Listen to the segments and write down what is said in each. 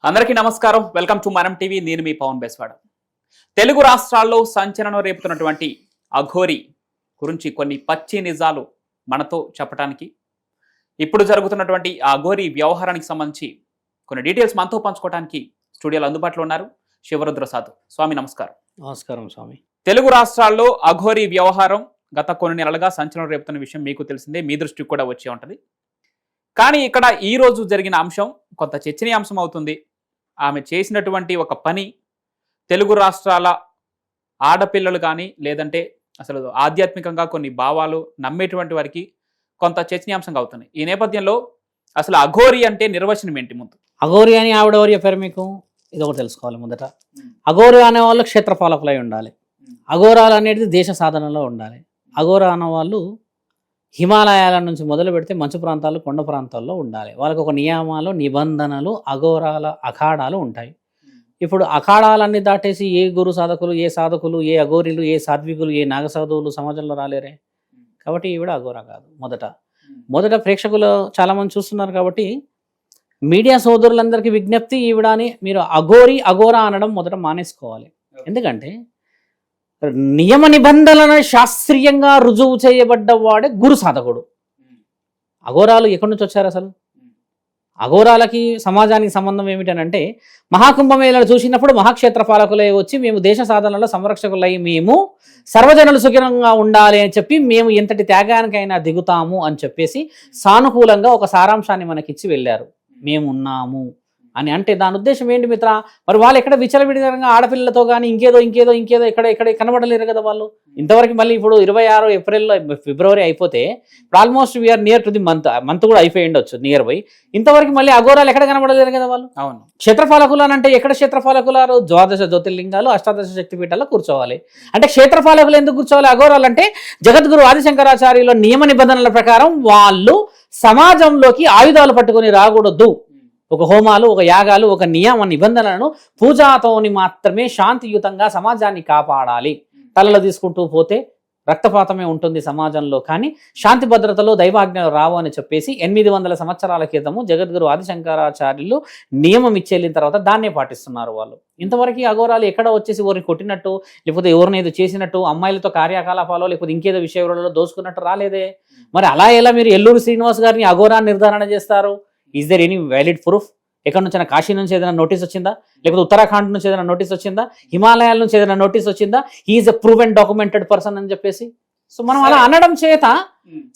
అందరికీ నమస్కారం. Welcome to మనం టీవీ. నేను మీ పవన్ బెస్వాడ. తెలుగు రాష్ట్రాల్లో సంచలనం రేపుతున్నటువంటి అఘోరి గురించి కొన్ని పచ్చి నిజాలు మనతో చెప్పడానికి, ఇప్పుడు జరుగుతున్నటువంటి ఆ అఘోరి వ్యవహారానికి సంబంధించి కొన్ని డీటెయిల్స్ మనతో పంచుకోవడానికి స్టూడియోలో అందుబాటులో ఉన్నారు శివరుద్ర సాధు. స్వామి నమస్కారం. నమస్కారం స్వామి. తెలుగు రాష్ట్రాల్లో అఘోరి వ్యవహారం గత కొన్ని నెలలుగా సంచలనం రేపుతున్న విషయం మీకు తెలిసిందే, మీ దృష్టికి కూడా వచ్చే ఉంటుంది. కానీ ఇక్కడ ఈ రోజు జరిగిన అంశం కొంత చర్చనీయాంశం అవుతుంది. ఆమె చేసినటువంటి ఒక పని తెలుగు రాష్ట్రాల ఆడపిల్లలు కానీ, లేదంటే అసలు ఆధ్యాత్మికంగా కొన్ని భావాలు నమ్మేటువంటి వారికి కొంత చర్చనీయాంశంగా అవుతుంది. ఈ నేపథ్యంలో అసలు అఘోరి అంటే నిర్వచనం ఏంటి? ముందు అఘోరి అని ఆవిడ ఎవరు చెప్పారు మీకు? ఇది ఒకటి తెలుసుకోవాలి. మొదట అఘోరి అనే వాళ్ళు క్షేత్రపాలకులై ఉండాలి. అఘోరాలు అనేది దేశ సాధనలో ఉండాలి. అఘోరా అనే వాళ్ళు హిమాలయాల నుంచి మొదలు పెడితే మంచు ప్రాంతాలు, కొండ ప్రాంతాల్లో ఉండాలి. వాళ్ళకి ఒక నియమాలు, నిబంధనలు, అఘోరాల అఖాడాలు ఉంటాయి. ఇప్పుడు అఖాడాలన్నీ దాటేసి ఏ గురు సాధకులు, ఏ సాధకులు, ఏ అఘోరీలు, ఏ సాధ్వికులు, ఏ నాగసాధువులు సమాజంలో రాలేరే. కాబట్టి ఈవిడ అఘోరా కాదు. మొదట ప్రేక్షకులు చాలామంది చూస్తున్నారు కాబట్టి మీడియా సోదరులందరికీ విజ్ఞప్తి, ఈవిడ అని మీరు అఘోరా అనడం మొదట మానేసుకోవాలి. ఎందుకంటే నియమ నిబంధనలను శాస్త్రీయంగా రుజువు చేయబడ్డ వాడే గురు సాధకుడు. అఘోరాలు ఎక్కడి నుంచి వచ్చారు? అసలు అఘోరాలకి సమాజానికి సంబంధం ఏమిటనంటే, మహాకుంభమేళను చూసినప్పుడు మహాక్షేత్ర పాలకులై వచ్చి మేము దేశ సాధనలో సంరక్షకులై మేము సర్వజనులు సుఖంగా ఉండాలి అని చెప్పి మేము ఎంతటి త్యాగానికైనా దిగుతాము అని చెప్పేసి సానుకూలంగా ఒక సారాంశాన్ని మనకిచ్చి వెళ్ళారు. మేము ఉన్నాము అని. అంటే దాని ఉద్దేశం ఏంటి మిత్ర? మరి వాళ్ళు ఎక్కడ విచలవిడిగా ఆడపిల్లలతో కానీ ఇంకేదో ఇక్కడ కనబడలేరు కదా వాళ్ళు ఇంతవరకు. మళ్ళీ ఇప్పుడు 26 ఏప్రిల్ ఫిబ్రవరి అయిపోతే ఇప్పుడు almost we are near to the month కూడా అయిపోయి ఉండొచ్చు, నియర్ బై. ఇంతవరకు మళ్ళీ అఘోరాలు ఎక్కడ కనబడలేరు కదా వాళ్ళు. అవును. క్షేత్రపాలకులు అని అంటే ఎక్కడ క్షేత్రపాలకులారు? ద్వాదశ జ్యోతిర్లింగాలు, అష్టాదశ శక్తిపీఠాల్లో కూర్చోవాలి. అంటే క్షేత్రపాలకులు ఎందుకు కూర్చోవాలి? అఘోరాలు అంటే జగద్గురు ఆదిశంకరాచార్యుల నియమ నిబంధనల ప్రకారం వాళ్ళు సమాజంలోకి ఆయుధాలు పట్టుకొని రాకూడదు. ఒక హోమాలు, ఒక యాగాలు, ఒక నియమ నిబంధనలను పూజాతోని మాత్రమే శాంతియుతంగా సమాజాన్ని కాపాడాలి. తలలు తీసుకుంటూ పోతే రక్తపాతమే ఉంటుంది సమాజంలో, కానీ శాంతి భద్రతలో దైవాజ్ఞలు రావు అని చెప్పేసి 800 సంవత్సరాల క్రితము జగద్గురు ఆదిశంకరాచార్యులు నియమం ఇచ్చేళ్ళిన తర్వాత దాన్నే పాటిస్తున్నారు వాళ్ళు. ఇంతవరకు అఘోరాలు ఎక్కడ వచ్చేసి ఎవరిని కొట్టినట్టు, లేకపోతే ఎవరిని ఏదో చేసినట్టు, అమ్మాయిలతో కార్యకలాపాలు, లేకపోతే ఇంకేదో విషయాలలో దోచుకున్నట్టు రాలేదే. మరి అలా ఎలా మీరు ఎల్లూరు శ్రీనివాస్ గారిని అఘోరా నిర్ధారణ చేస్తారు? Is there any valid proof? ఎక్కడి నుంచి? కాశీ నుంచి ఏదైనా నోటీస్ వచ్చిందా? లేకపోతే ఉత్తరాఖండ్ నుంచి ఏదైనా నోటీస్ వచ్చిందా? హిమాలయాల నుంచి ఏదైనా నోటీస్ వచ్చిందా? He is a proven documented person అని చెప్పేసి. సో మనం అలా అనడం చేత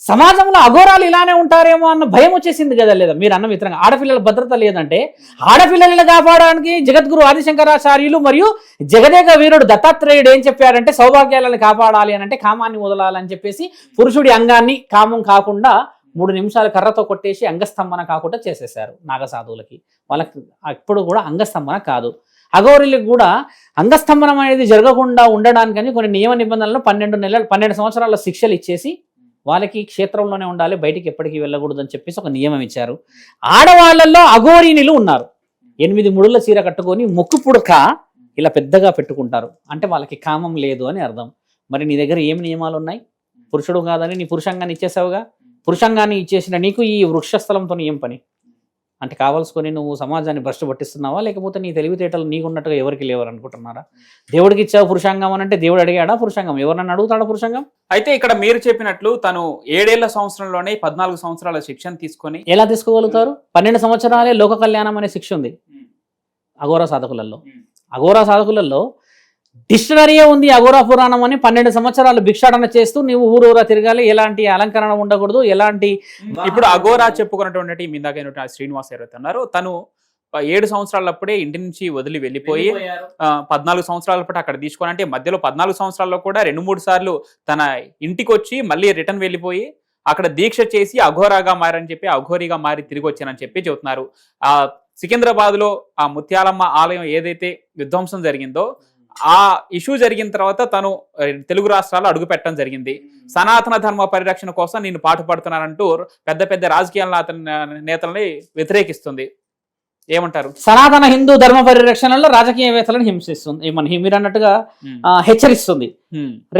సమాజంలో అఘోరాలు ఇలానే ఉంటారేమో అన్న భయం వచ్చేసింది కదా. లేదా మీరు అన్న మిత్రంగా ఆడపిల్లల భద్రత లేదంటే ఆడపిల్లలను కాపాడడానికి జగద్గురు ఆదిశంకరాచార్యులు మరియు జగదేక వీరుడు దత్తాత్రేయుడు ఏం చెప్పారంటే, సౌభాగ్యాలను కాపాడాలి అని అంటే కామాన్ని వదలాలని చెప్పేసి పురుషుడి అంగాన్ని కామం కాకుండా 3 నిమిషాలు కర్రతో కొట్టేసి అంగస్తంభన కాకుండా చేసేసారు నాగసాధువులకి. వాళ్ళకి ఇప్పుడు కూడా అంగస్తంభన కాదు. అఘోరీలకు కూడా అంగస్తంభనం అనేది జరగకుండా ఉండడానికని కొన్ని నియమ నిబంధనలు 12 సంవత్సరాల శిక్షలు ఇచ్చేసి వాళ్ళకి క్షేత్రంలోనే ఉండాలి, బయటికి ఎప్పటికీ వెళ్ళకూడదు అని చెప్పేసి ఒక నియమం ఇచ్చారు. ఆడవాళ్లలో అఘోరీనిలు ఉన్నారు. 8 ముడుల చీర కట్టుకొని ముక్కు పుడక ఇలా పెద్దగా పెట్టుకుంటారు. అంటే వాళ్ళకి కామం లేదు అని అర్థం. మరి నీ దగ్గర ఏమి నియమాలు ఉన్నాయి? పురుషుడు కాదని నీ పురుషంగాన్ని ఇచ్చేసావుగా. పురుషంగాన్ని ఇచ్చేసిన నీకు ఈ వృక్షస్థలంతో ఏం పని? అంటే కావాల్సుకొని నువ్వు సమాజాన్ని భ్రష్టు పట్టిస్తున్నావా, లేకపోతే నీ తెలివితేటలు నీకున్నట్టుగా ఎవరికి లేవరు అనుకుంటున్నారా? దేవుడికి ఇచ్చావు పురుషాంగం అని అంటే దేవుడు అడిగాడా పురుషాంగం? ఎవరన్నా అడుగుతాడా పురుషాంగం? అయితే ఇక్కడ మీరు చెప్పినట్లు తను 7 ఏళ్ల సంవత్సరంలోనే 14 సంవత్సరాల శిక్షణ తీసుకొని ఎలా తీసుకోగలుగుతారు? 12 సంవత్సరాలే లోక కళ్యాణం అనే శిక్ష ఉంది అఘోరా సాధకులలో. డిక్షనరీయే ఉంది అఘోరా పురాణం అని. 12 సంవత్సరాలు భిక్షాటన చేస్తూ నీవు ఊరూరా తిరగాలి, ఎలాంటి అలంకరణ ఉండకూడదు, ఎలాంటి. ఇప్పుడు అఘోరా చెప్పుకున్నటువంటి ఇందాక శ్రీనివాస్ ఎవరైతే అన్నారు, తను 7 సంవత్సరాలప్పుడే ఇంటి నుంచి వదిలి వెళ్ళిపోయి 14 సంవత్సరాల పాటు అక్కడ తీసుకొని, అంటే మధ్యలో 14 సంవత్సరాల్లో కూడా 2-3 సార్లు తన ఇంటికి వచ్చి మళ్ళీ రిటర్న్ వెళ్ళిపోయి అక్కడ దీక్ష చేసి అఘోరాగా మారని చెప్పి, అఘోరిగా మారి తిరిగి వచ్చానని చెప్పి చెబుతున్నారు. ఆ సికింద్రాబాద్ లో ఆ ముత్యాలమ్మ ఆలయం ఏదైతే విధ్వంసం జరిగిందో, ఆ ఇష్యూ జరిగిన తర్వాత తను తెలుగు రాష్ట్రాల్లో అడుగు పెట్టడం జరిగింది. సనాతన ధర్మ పరిరక్షణ కోసం నేను పాటుపడుతున్నానంటూ పెద్ద రాజకీయ నేతల్ని వ్యతిరేకిస్తుంది. ఏమంటారు? సనాతన హిందూ ధర్మ పరిరక్షణలో రాజకీయవేత్తలను హింసిస్తుంది, మీరు అన్నట్టుగా హెచ్చరిస్తుంది.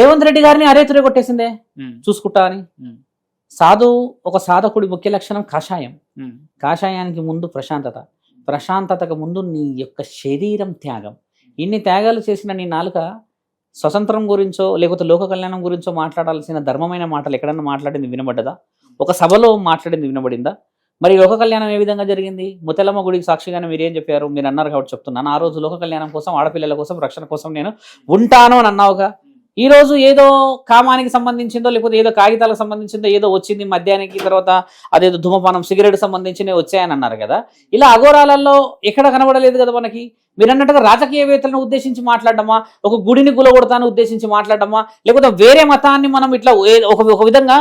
రేవంత్ రెడ్డి గారిని అరేతురే కొట్టేసిందే చూసుకుంటా అని. ఒక సాధకుడి ముఖ్య లక్షణం కాషాయం. కాషాయానికి ముందు ప్రశాంతత. ప్రశాంతతకు ముందు నీ యొక్క శరీరం త్యాగం. ఇన్ని త్యాగాలు చేసిన నీ నాలుక స్వతంత్రం గురించో లేకపోతే లోక కళ్యాణం గురించో మాట్లాడాల్సిన ధర్మమైన మాటలు ఎక్కడన్నా మాట్లాడింది వినబడ్డదా? ఒక సభలో మాట్లాడింది వినబడిందా? మరి లోక కళ్యాణం ఏ విధంగా జరిగింది? ముత్తెలమ్మ గుడికి సాక్షిగానే మీరు ఏం చెప్పారు? మీరు అన్నారు కాబట్టి చెప్తున్నాను. ఆ రోజు లోక కళ్యాణం కోసం, ఆడపిల్లల కోసం, రక్షణ కోసం నేను ఉంటాను అని అన్నావుగా. ఈ రోజు ఏదో కామానికి సంబంధించిందో లేకపోతే ఏదో కాగితాలకు సంబంధించిందో ఏదో వచ్చింది మద్యానికి, తర్వాత అదేదో ధూమపానం సిగరెట్ సంబంధించినవి వచ్చాయని అన్నారు కదా. ఇలా అఘోరాలలో ఎక్కడ కనబడలేదు కదా మనకి. మీరు అన్నట్టుగా రాజకీయవేత్తలను ఉద్దేశించి మాట్లాడడమా, ఒక గుడిని గులగొడతాను ఉద్దేశించి మాట్లాడడమా, లేకపోతే వేరే మతాన్ని మనం ఇట్లా ఒక విధంగా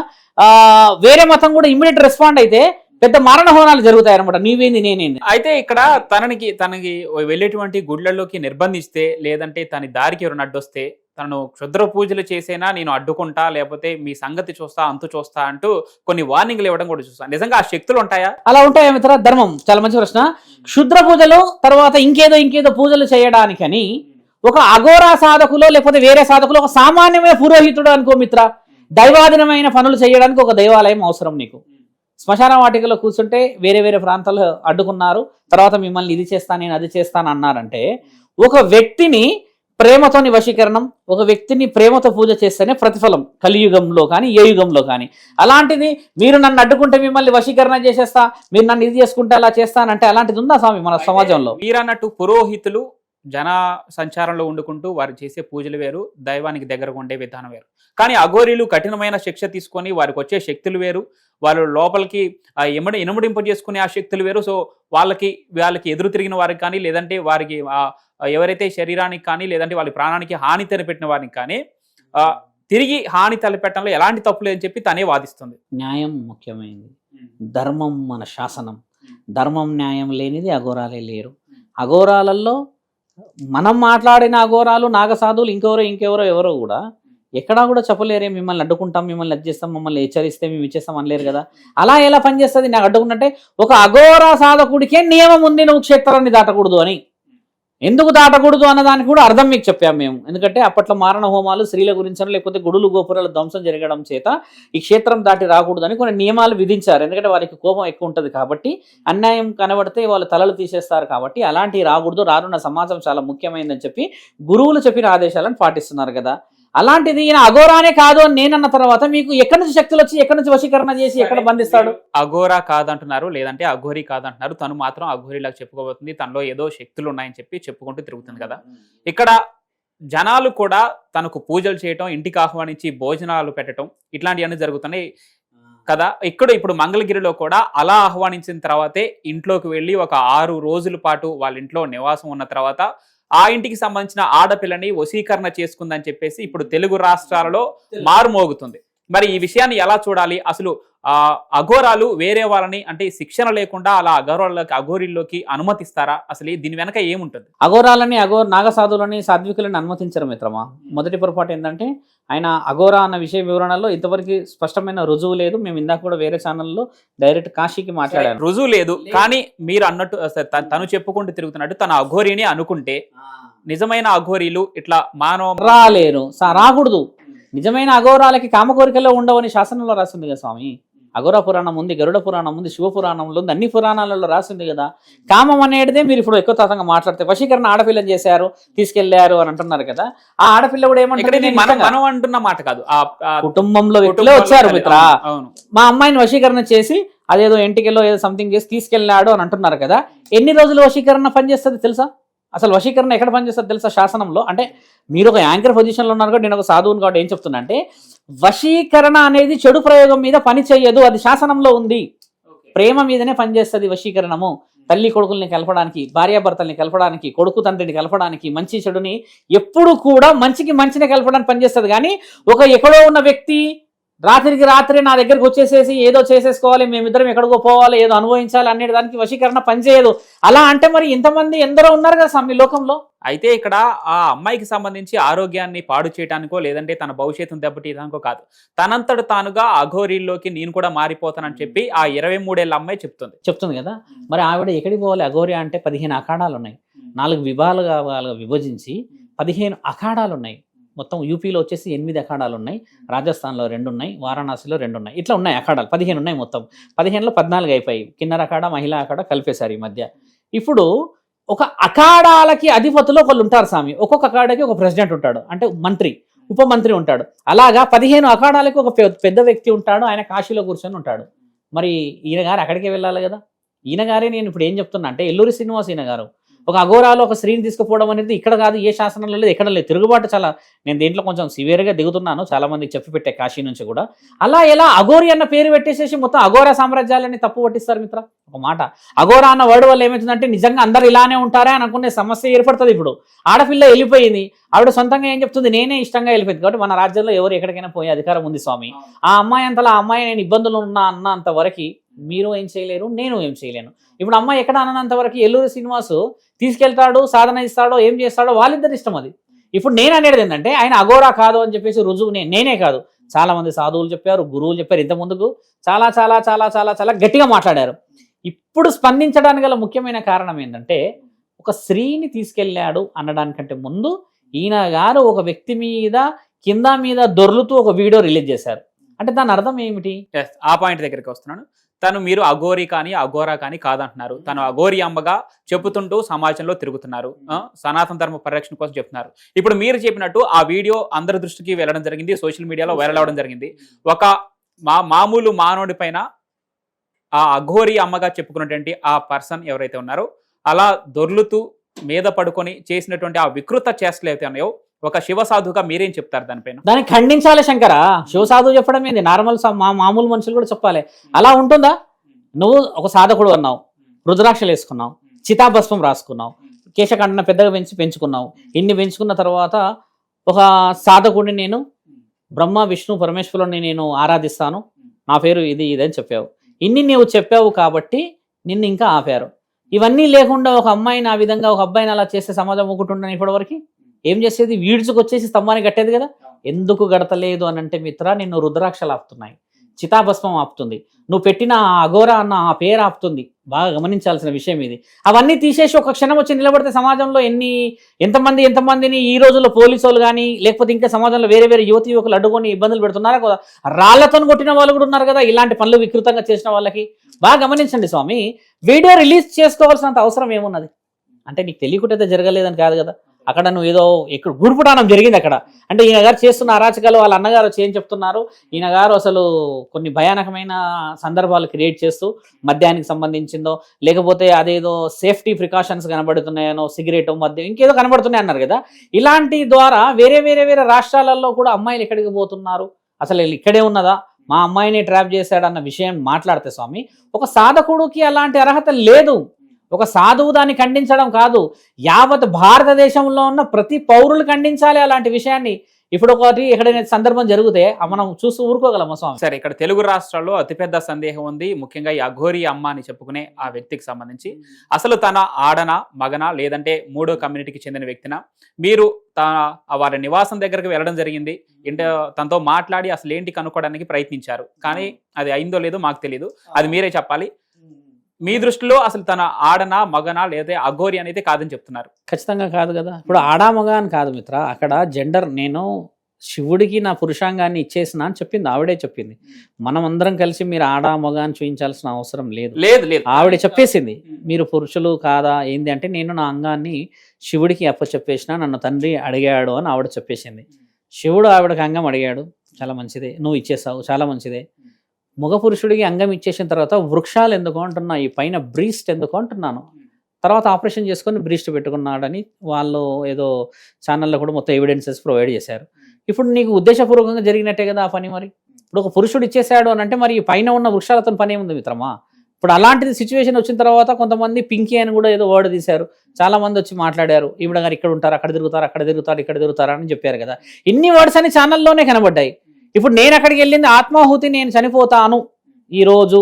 వేరే మతం కూడా ఇమ్మీడియట్ రెస్పాండ్ అయితే పెద్ద మారణ హోనాలు జరుగుతాయి అనమాట. నీవేంది నేనేంది. అయితే ఇక్కడ తనకి వెళ్ళేటువంటి గుడ్లలోకి నిర్బంధిస్తే, లేదంటే తన దారికి ఎవరైనా అడ్డొస్తే, తను క్షుద్ర పూజలు చేసేనా నేను అడ్డుకుంటా, లేకపోతే మీ సంగతి చూస్తా, అంతు చూస్తా అంటూ కొన్ని వార్నింగ్లు ఇవ్వడం కూడా చూస్తాను. నిజంగా ఆ శక్తులు ఉంటాయా? అలా ఉంటాయా మిత్ర? ధర్మం చాలా మంచి ప్రశ్న. క్షుద్ర పూజలు తర్వాత ఇంకేదో పూజలు చేయడానికని ఒక అఘోరా సాధకులో లేకపోతే వేరే సాధకులు ఒక సామాన్యమైన పురోహితుడు అనుకో మిత్ర, దైవాధీనమైన పనులు చేయడానికి ఒక దేవాలయం అవసరం నీకు. శ్మశాన వాటికలో కూర్చుంటే వేరే వేరే ప్రాంతాలు అడ్డుకున్నారు, తర్వాత మిమ్మల్ని ఇది చేస్తాను నేను అది చేస్తాను అన్నారంటే, ఒక వ్యక్తిని ప్రేమతోని వశీకరణం, ఒక వ్యక్తిని ప్రేమతో పూజ చేస్తేనే ప్రతిఫలం, కలియుగంలో కానీ ఏ యుగంలో కానీ. అలాంటిది మీరు నన్ను అడ్డుకుంటే మిమ్మల్ని వశీకరణ చేసేస్తా, మీరు నన్ను ఇది చేసుకుంటే అలా చేస్తానంటే అలాంటిది ఉందా స్వామి మన సమాజంలో? మీరన్నట్టు పురోహితులు జన సంచారంలో వండుకుంటూ వారు చేసే పూజలు వేరు, దైవానికి దగ్గరగా ఉండే విధానం వేరు. కానీ అఘోరీలు కఠినమైన శిక్ష తీసుకొని వారికి వచ్చే శక్తులు వేరు, వాళ్ళు లోపలికి ఇనుమడింప చేసుకునే ఆ శక్తులు వేరు. సో వాళ్ళకి ఎదురు తిరిగిన వారికి కానీ, లేదంటే వారికి ఎవరైతే శరీరానికి కానీ, లేదంటే వాళ్ళ ప్రాణానికి హాని తలపెట్టిన వారికి కానీ తిరిగి హాని తలపెట్టడంలో ఎలాంటి తప్పు లేదని చెప్పి తనే వాదిస్తుంది. న్యాయం ముఖ్యమైనది, ధర్మం మన శాసనం. ధర్మం న్యాయం లేనిది అఘోరాలే లేరు. అఘోరాలలో మనం మాట్లాడిన అఘోరాలు నాగసాధువులు ఇంకెవరో ఎవరో కూడా ఎక్కడా కూడా చెప్పలేరే మిమ్మల్ని అడ్డుకుంటాం, మిమ్మల్ని అది చేస్తాం, మమ్మల్ని హెచ్చరిస్తే మేము ఇచ్చేస్తాం అనలేరు కదా. అలా ఎలా పనిచేస్తుంది? నాకు అడ్డుకుంటే ఒక అఘోరా సాధకుడికే నియమం ఉంది, నువ్వు క్షేత్రాన్ని దాటకూడదు అని. ఎందుకు దాటకూడదు అన్నదానికి కూడా అర్థం మీకు చెప్పాము మేము. ఎందుకంటే అప్పట్లో మారణ హోమాలు స్త్రీల గురించను లేకపోతే గుడులు గోపురాలు ధ్వంసం జరగడం చేత ఈ క్షేత్రం దాటి రాకూడదని కొన్ని నియమాలు విధించారు. ఎందుకంటే వారికి కోపం ఎక్కువ ఉంటుంది కాబట్టి, అన్యాయం కనబడితే వాళ్ళు తలలు తీసేస్తారు కాబట్టి అలాంటివి రాకూడదు, రానున్న సమాజం చాలా ముఖ్యమైనదని చెప్పి గురువులు చెప్పిన ఆదేశాలను పాటిస్తున్నారు కదా. అలాంటిది ఈయన అఘోరానే కాదు అని నేనన్న తర్వాత మీకు ఎక్కడి నుంచి శక్తులు వచ్చి ఎక్కడి నుంచి వశీకరణ చేసి ఎక్కడ బంధిస్తాడు? అఘోరా కాదంటున్నారు, లేదంటే అఘోరి కాదంటున్నారు. తను మాత్రం అఘోరిలాగా చెప్పుకోబోతుంది, తనలో ఏదో శక్తులు ఉన్నాయని చెప్పి చెప్పుకుంటూ తిరుగుతుంది కదా. ఇక్కడ జనాలు కూడా తనకు పూజలు చేయటం, ఇంటికి ఆహ్వానించి భోజనాలు పెట్టడం ఇట్లాంటివన్నీ జరుగుతున్నాయి కదా. ఇప్పుడు మంగళగిరిలో కూడా అలా ఆహ్వానించిన తర్వాతే ఇంట్లోకి వెళ్ళి ఒక 6 రోజుల పాటు వాళ్ళ ఇంట్లో నివాసం ఉన్న తర్వాత ఆ ఇంటికి సంబంధించిన ఆడపిల్లని వశీకరణ చేసుకుందని చెప్పేసి ఇప్పుడు తెలుగు రాష్ట్రాలలో మారుమోగుతుంది. మరి ఈ విషయాన్ని ఎలా చూడాలి? అసలు అఘోరాలు వేరే వాళ్ళని అంటే శిక్షణ లేకుండా అలా అఘోరీల్లోకి అనుమతిస్తారా? అసలు దీని వెనక ఏముంటుంది? అఘోరాలని నాగసాధువులని సాధ్వికులని అనుమతించరు మిత్రమా. మొదటి పొరపాటు ఏంటంటే ఆయన అఘోరా అన్న విషయ వివరణలో ఇంతవరకు స్పష్టమైన రుజువు లేదు. మేము ఇందాక కూడా వేరే ఛానల్లో డైరెక్ట్ కాశీకి మాట్లాడారు, రుజువు లేదు. కానీ మీరు అన్నట్టు తను చెప్పుకుంటూ తిరుగుతున్నట్టు తన అఘోరిని అనుకుంటే నిజమైన అఘోరీలు ఇట్లా రాలేరు, రాకూడదు. నిజమైన అఘోరాలకి కామకోరికల్లో ఉండవని శాసనంలో రాసింది కదా స్వామి. అఘోర పురాణం ఉంది, గరుడ పురాణం ఉంది, శివ పురాణంలో ఉంది, అన్ని పురాణాలలో రాసింది కదా. కామం అనేటిదే మీరు ఇప్పుడు ఎక్కువ శాతంగా మాట్లాడితే వశీకరణ ఆడపిల్లని చేశారు, తీసుకెళ్లారు అని అంటున్నారు కదా. ఆ ఆడపిల్ల కూడా ఏమంటే మనం అంటున్న మాట కాదు, కుటుంబంలో వ్యక్తులే వచ్చారు మిత్ర, మా అమ్మాయిని వశీకరణ చేసి అదేదో ఇంటికెళ్ళో ఏదో సంథింగ్ చేసి తీసుకెళ్ళాడు అని అంటున్నారు కదా. ఎన్ని రోజులు వశీకరణ పనిచేస్తుంది తెలుసా? అసలు వశీకరణ ఎక్కడ పనిచేస్తుంది తెలుసా? శాసనంలో. అంటే మీరు ఒక యాంకర్ పొజిషన్లో ఉన్నారు కాబట్టి నేను ఒక సాధువుని కాబట్టి ఏం చెప్తున్నా అంటే, వశీకరణ అనేది చెడు ప్రయోగం మీద పని చెయ్యదు, అది శాసనంలో ఉంది. ప్రేమ మీదనే పనిచేస్తుంది వశీకరణము. తల్లి కొడుకుల్ని కలపడానికి, భార్యాభర్తల్ని కలపడానికి, కొడుకు తండ్రిని కలపడానికి, మంచి చెడుని ఎప్పుడు కూడా మంచిని కలపడానికి పనిచేస్తుంది. కానీ ఒక ఎక్కడో ఉన్న వ్యక్తి రాత్రికి రాత్రి నా దగ్గరికి వచ్చేసేసి ఏదో చేసేసుకోవాలి, మేమిద్దరం ఎక్కడికో పోవాలి, ఏదో అనుభవించాలి అనే దానికి వశీకరణ పనిచేయదు. అలా అంటే మరి ఇంతమంది ఎందరో ఉన్నారు కదా స్వామి లోకంలో. అయితే ఇక్కడ ఆ అమ్మాయికి సంబంధించి ఆరోగ్యాన్ని పాడు చేయడానికో లేదంటే తన భవిష్యత్తును దెబ్బతీయడానికో కాదు, తనంతట తానుగా అఘోరీల్లోకి నేను కూడా మారిపోతానని చెప్పి ఆ 23 ఏళ్ళ అమ్మాయి చెప్తుంది కదా. మరి ఆవిడ ఎక్కడికి పోవాలి? అఘోరి అంటే 15 అఖాడాలు ఉన్నాయి, 4 విభాగాలుగా విభజించి 15 అఖాడాలు ఉన్నాయి. మొత్తం యూపీలో వచ్చేసి 8 అఖాడాలు ఉన్నాయి, రాజస్థాన్లో 2 ఉన్నాయి, వారణాసిలో 2 ఉన్నాయి. ఇట్లా ఉన్నాయి అఖాడాలు 15 ఉన్నాయి. మొత్తం 15లో 14 అయిపోయి కిన్నర అఖాడా, మహిళా అఖాడా కలిపేశారు ఈ మధ్య. ఇప్పుడు ఒక అఖాడాలకి అధిపతులు ఒకళ్ళు ఉంటారు స్వామి. ఒక్కొక్క అఖాడాకి ఒక ప్రెసిడెంట్ ఉంటాడు, అంటే మంత్రి, ఉప మంత్రి ఉంటాడు. అలాగా 15 అఖాడాలకి ఒక పెద్ద వ్యక్తి ఉంటాడు, ఆయన కాశీలో కూర్చొని ఉంటాడు. మరి ఈయన గారు అక్కడికే వెళ్ళాలి కదా. ఈయన గారే నేను ఇప్పుడు ఏం చెప్తున్నా అంటే, ఎల్లూరి శ్రీనివాస్ ఈయన గారు ఒక అఘోరాలో ఒక స్త్రీని తీసుకుపోవడం అనేది ఇక్కడ కాదు, ఏ శాసనంలో లేదు, ఎక్కడ లేదు. తిరుగుబాటు చాలా, నేను దీంట్లో కొంచెం సివియర్గా దిగుతున్నాను, చాలా మందికి చెప్పి పెట్టే కాశీ నుంచి కూడా. అలా ఎలా అఘోరి అన్న పేరు పెట్టేసేసి మొత్తం అఘోరా సామ్రాజ్యాలని తప్పు పట్టిస్తారు మిత్ర. ఒక మాట, అఘోరా అన్న వర్డ్ వల్ల ఏమవుతుందంటే నిజంగా అందరు ఇలానే ఉంటారా అని అనుకునే సమస్య ఏర్పడుతుంది. ఇప్పుడు ఆడపిల్ల వెళ్ళిపోయింది, ఆవిడ సొంతంగా ఏం చెప్తుంది, నేనే ఇష్టంగా వెళ్ళిపోయింది. కాబట్టి మన రాజ్యంలో ఎవరు ఎక్కడికైనా పోయే అధికారం ఉంది స్వామి. ఆ అమ్మాయి అంతలా, ఆ అమ్మాయి నేను ఇబ్బందులు ఉన్నా అన్నంత వరకు మీరు ఏం చేయలేరు, నేను ఏం చేయలేను. ఇప్పుడు అమ్మాయి ఎక్కడ అన్నంత వరకు ఎల్లూరి శ్రీనివాసు తీసుకెళ్తాడు, సాధన ఇస్తాడో ఏం చేస్తాడో వాళ్ళిద్దరు ఇష్టం అది. ఇప్పుడు నేను అనేది ఏంటంటే ఆయన అఘోరా కాదు అని చెప్పేసి రుజువు నేనే కాదు, చాలా మంది సాధువులు చెప్పారు, గురువులు చెప్పారు, ఇంత ముందుకు చాలా చాలా చాలా చాలా చాలా గట్టిగా మాట్లాడారు. ఇప్పుడు స్పందించడానికి గల ముఖ్యమైన కారణం ఏంటంటే, ఒక స్త్రీని తీసుకెళ్ళాడు అనడానికంటే ముందు ఈయన గారు ఒక వ్యక్తి మీద కింద మీద దొర్లుతూ ఒక వీడియో రిలీజ్ చేశారు. అంటే దాని అర్థం ఏమిటి? ఆ పాయింట్ దగ్గరికి వస్తున్నాను. తను మీరు అఘోరి కానీ అఘోరా కానీ కాదంటున్నారు. తను అఘోరి అమ్మగా చెబుతుంటూ సమాజంలో తిరుగుతున్నారు, సనాతన ధర్మ పరిరక్షణ కోసం చెప్తున్నారు. ఇప్పుడు మీరు చెప్పినట్టు ఆ వీడియో అందరి దృష్టికి వెళ్ళడం జరిగింది, సోషల్ మీడియాలో వైరల్ అవ్వడం జరిగింది. ఒక మామూలు మానవుడి పైన ఆ అఘోరి అమ్మగా చెప్పుకున్నటువంటి ఆ పర్సన్ ఎవరైతే ఉన్నారో అలా దొర్లుతూ మీద పడుకొని చేసినటువంటి ఆ వికృత చేష్టలు అయితే ఉన్నాయో, ఒక శివసాధుగా మీరేం చెప్తారు దానిపైన? దాన్ని ఖండించాలి శంకర. శివసాధువు చెప్పడం ఏంది, నార్మల్ మామూలు మనుషులు కూడా చెప్పాలి. అలా ఉంటుందా? నువ్వు ఒక సాధకుడు అన్నావు, రుద్రాక్షలు వేసుకున్నావు, చితాభస్మం రాసుకున్నావు, కేశఖండన పెద్దగా పెంచుకున్నావు. ఇన్ని పెంచుకున్న తర్వాత ఒక సాధకుడిని నేను బ్రహ్మ విష్ణు పరమేశ్వరుని నేను ఆరాధిస్తాను, నా పేరు ఇది ఇదని చెప్పావు. ఇన్ని నీవు చెప్పావు కాబట్టి నిన్ను ఇంకా ఆపారు. ఇవన్నీ లేకుండా ఒక అమ్మాయిని ఆ విధంగా, ఒక అబ్బాయిని అలా చేస్తే సమాజం ఒకటి ఇప్పటివరకు ఏం చేసేది? వీడ్చుకొచ్చేసి స్తంభాన్ని కట్టేది కదా. ఎందుకు గడతలేదు అని అంటే మిత్ర, నిన్ను రుద్రాక్షలు ఆపుతున్నాయి, చితాభస్మం ఆపుతుంది, నువ్వు పెట్టిన అఘోరా అన్న ఆ పేరు ఆపుతుంది. బాగా గమనించాల్సిన విషయం ఇది. అవన్నీ తీసేసి ఒక క్షణం వచ్చి నిలబడితే సమాజంలో ఎంతమందిని ఈ రోజుల్లో పోలీసు వాళ్ళు కానీ, లేకపోతే ఇంకా సమాజంలో వేరే వేరే యువకులు అడ్డుకొని ఇబ్బందులు పెడుతున్నారా కదా. రాళ్లతో కొట్టిన వాళ్ళు కూడా ఉన్నారు కదా, ఇలాంటి పనులు వికృతంగా చేసిన వాళ్ళకి. బాగా గమనించండి స్వామి, వీడియో రిలీజ్ చేసుకోవాల్సినంత అవసరం ఏమున్నది? అంటే నీకు తెలియకుంటే జరగలేదని కాదు కదా. అక్కడ నువ్వు ఏదో ఇక్కడ గురుపుటానం జరిగింది అక్కడ. అంటే ఈయన గారు చేస్తున్న అరాచకాలు వాళ్ళ అన్నగారు వచ్చి ఏం చెప్తున్నారు, ఈయన గారు అసలు కొన్ని భయానకమైన సందర్భాలు క్రియేట్ చేస్తూ మద్యానికి సంబంధించిందో, లేకపోతే అదేదో సేఫ్టీ ప్రికాషన్స్ కనబడుతున్నాయనో, సిగరెట్, మద్యం, ఇంకేదో కనబడుతున్నాయి అన్నారు కదా. ఇలాంటి ద్వారా వేరే వేరే వేరే రాష్ట్రాలలో కూడా అమ్మాయిలు ఎక్కడికి పోతున్నారు, అసలు ఇక్కడే ఉన్నదా, మా అమ్మాయిని ట్రాప్ చేశాడన్న విషయం మాట్లాడితే స్వామి, ఒక సాధకుడికి అలాంటి అర్హత లేదు. ఒక సాధువు దాన్ని ఖండించడం కాదు, యావత్ భారతదేశంలో ఉన్న ప్రతి పౌరులు ఖండించాలి అలాంటి విషయాన్ని. ఇప్పుడు ఒకటి ఎక్కడైనా సందర్భం జరిగితే మనం చూస్తూ ఊరుకోగలమా స్వామి? సరే, ఇక్కడ తెలుగు రాష్ట్రాల్లో అతిపెద్ద సందేహం ఉంది, ముఖ్యంగా ఈ అఘోరి అమ్మ అని చెప్పుకునే ఆ వ్యక్తికి సంబంధించి. అసలు తన ఆడన, మగన, లేదంటే మూడో కమ్యూనిటీకి చెందిన వ్యక్తిన? మీరు వారి నివాసం దగ్గరకు వెళ్ళడం జరిగింది, తనతో మాట్లాడి అసలు ఏంటి కనుక్కోవడానికి ప్రయత్నించారు, కానీ అది అయిందో లేదో మాకు తెలియదు, అది మీరే చెప్పాలి. మీ దృష్టిలో అసలు తన ఆడనా, మగనా, లేదా అఘోరి అనేది కాదని చెప్తున్నారు. ఖచ్చితంగా కాదు కదా. ఇప్పుడు ఆడా మగ అని కాదు మిత్ర, అక్కడ జెండర్, నేను శివుడికి నా పురుషాంగాన్ని ఇచ్చేసిన అని చెప్పింది, ఆవిడే చెప్పింది. మనం అందరం కలిసి మీరు ఆడా మగ అని చూపించాల్సిన అవసరం లేదు. ఆవిడ చెప్పేసింది మీరు పురుషులు కాదా ఏంది అంటే, నేను నా అంగాన్ని శివుడికి అప్పచెప్పేసిన, నన్ను తండ్రి అడిగాడు అని ఆవిడ చెప్పేసింది. శివుడు ఆవిడకి అంగం అడిగాడు, చాలా మంచిదే, నువ్వు ఇచ్చేసావు, చాలా మంచిదే. మగ పురుషుడికి అంగం ఇచ్చేసిన తర్వాత వృక్షాలు ఎందుకు అంటున్నా, ఈ పైన బ్రీస్ట్ ఎందుకు అంటున్నాను. తర్వాత ఆపరేషన్ చేసుకొని బ్రీస్ట్ పెట్టుకున్నాడని వాళ్ళు ఏదో ఛానల్లో కూడా మొత్తం ఎవిడెన్సెస్ ప్రొవైడ్ చేశారు. ఇప్పుడు నీకు ఉద్దేశపూర్వకంగా జరిగినట్టే కదా ఆ పని. మరి ఇప్పుడు ఒక పురుషుడు ఇచ్చేసాడు అని అంటే మరి పైన ఉన్న వృక్షాలతో పని ఏముంది మిత్రమా? ఇప్పుడు అలాంటిది సిచ్యువేషన్ వచ్చిన తర్వాత కొంతమంది పింకీ అని కూడా ఏదో వర్డ్ తీశారు, చాలా మంది వచ్చి మాట్లాడారు, ఈవిడ గారు ఇక్కడ ఉంటారు, అక్కడ తిరుగుతారు, అక్కడ తిరుగుతారు, ఇక్కడ తిరుగుతారు అని చెప్పారు కదా. ఇన్ని వర్డ్స్ అని ఛానల్లోనే కనబడ్డాయి. ఇప్పుడు నేను అక్కడికి వెళ్ళింది ఆత్మాహుతి, నేను చనిపోతాను ఈరోజు,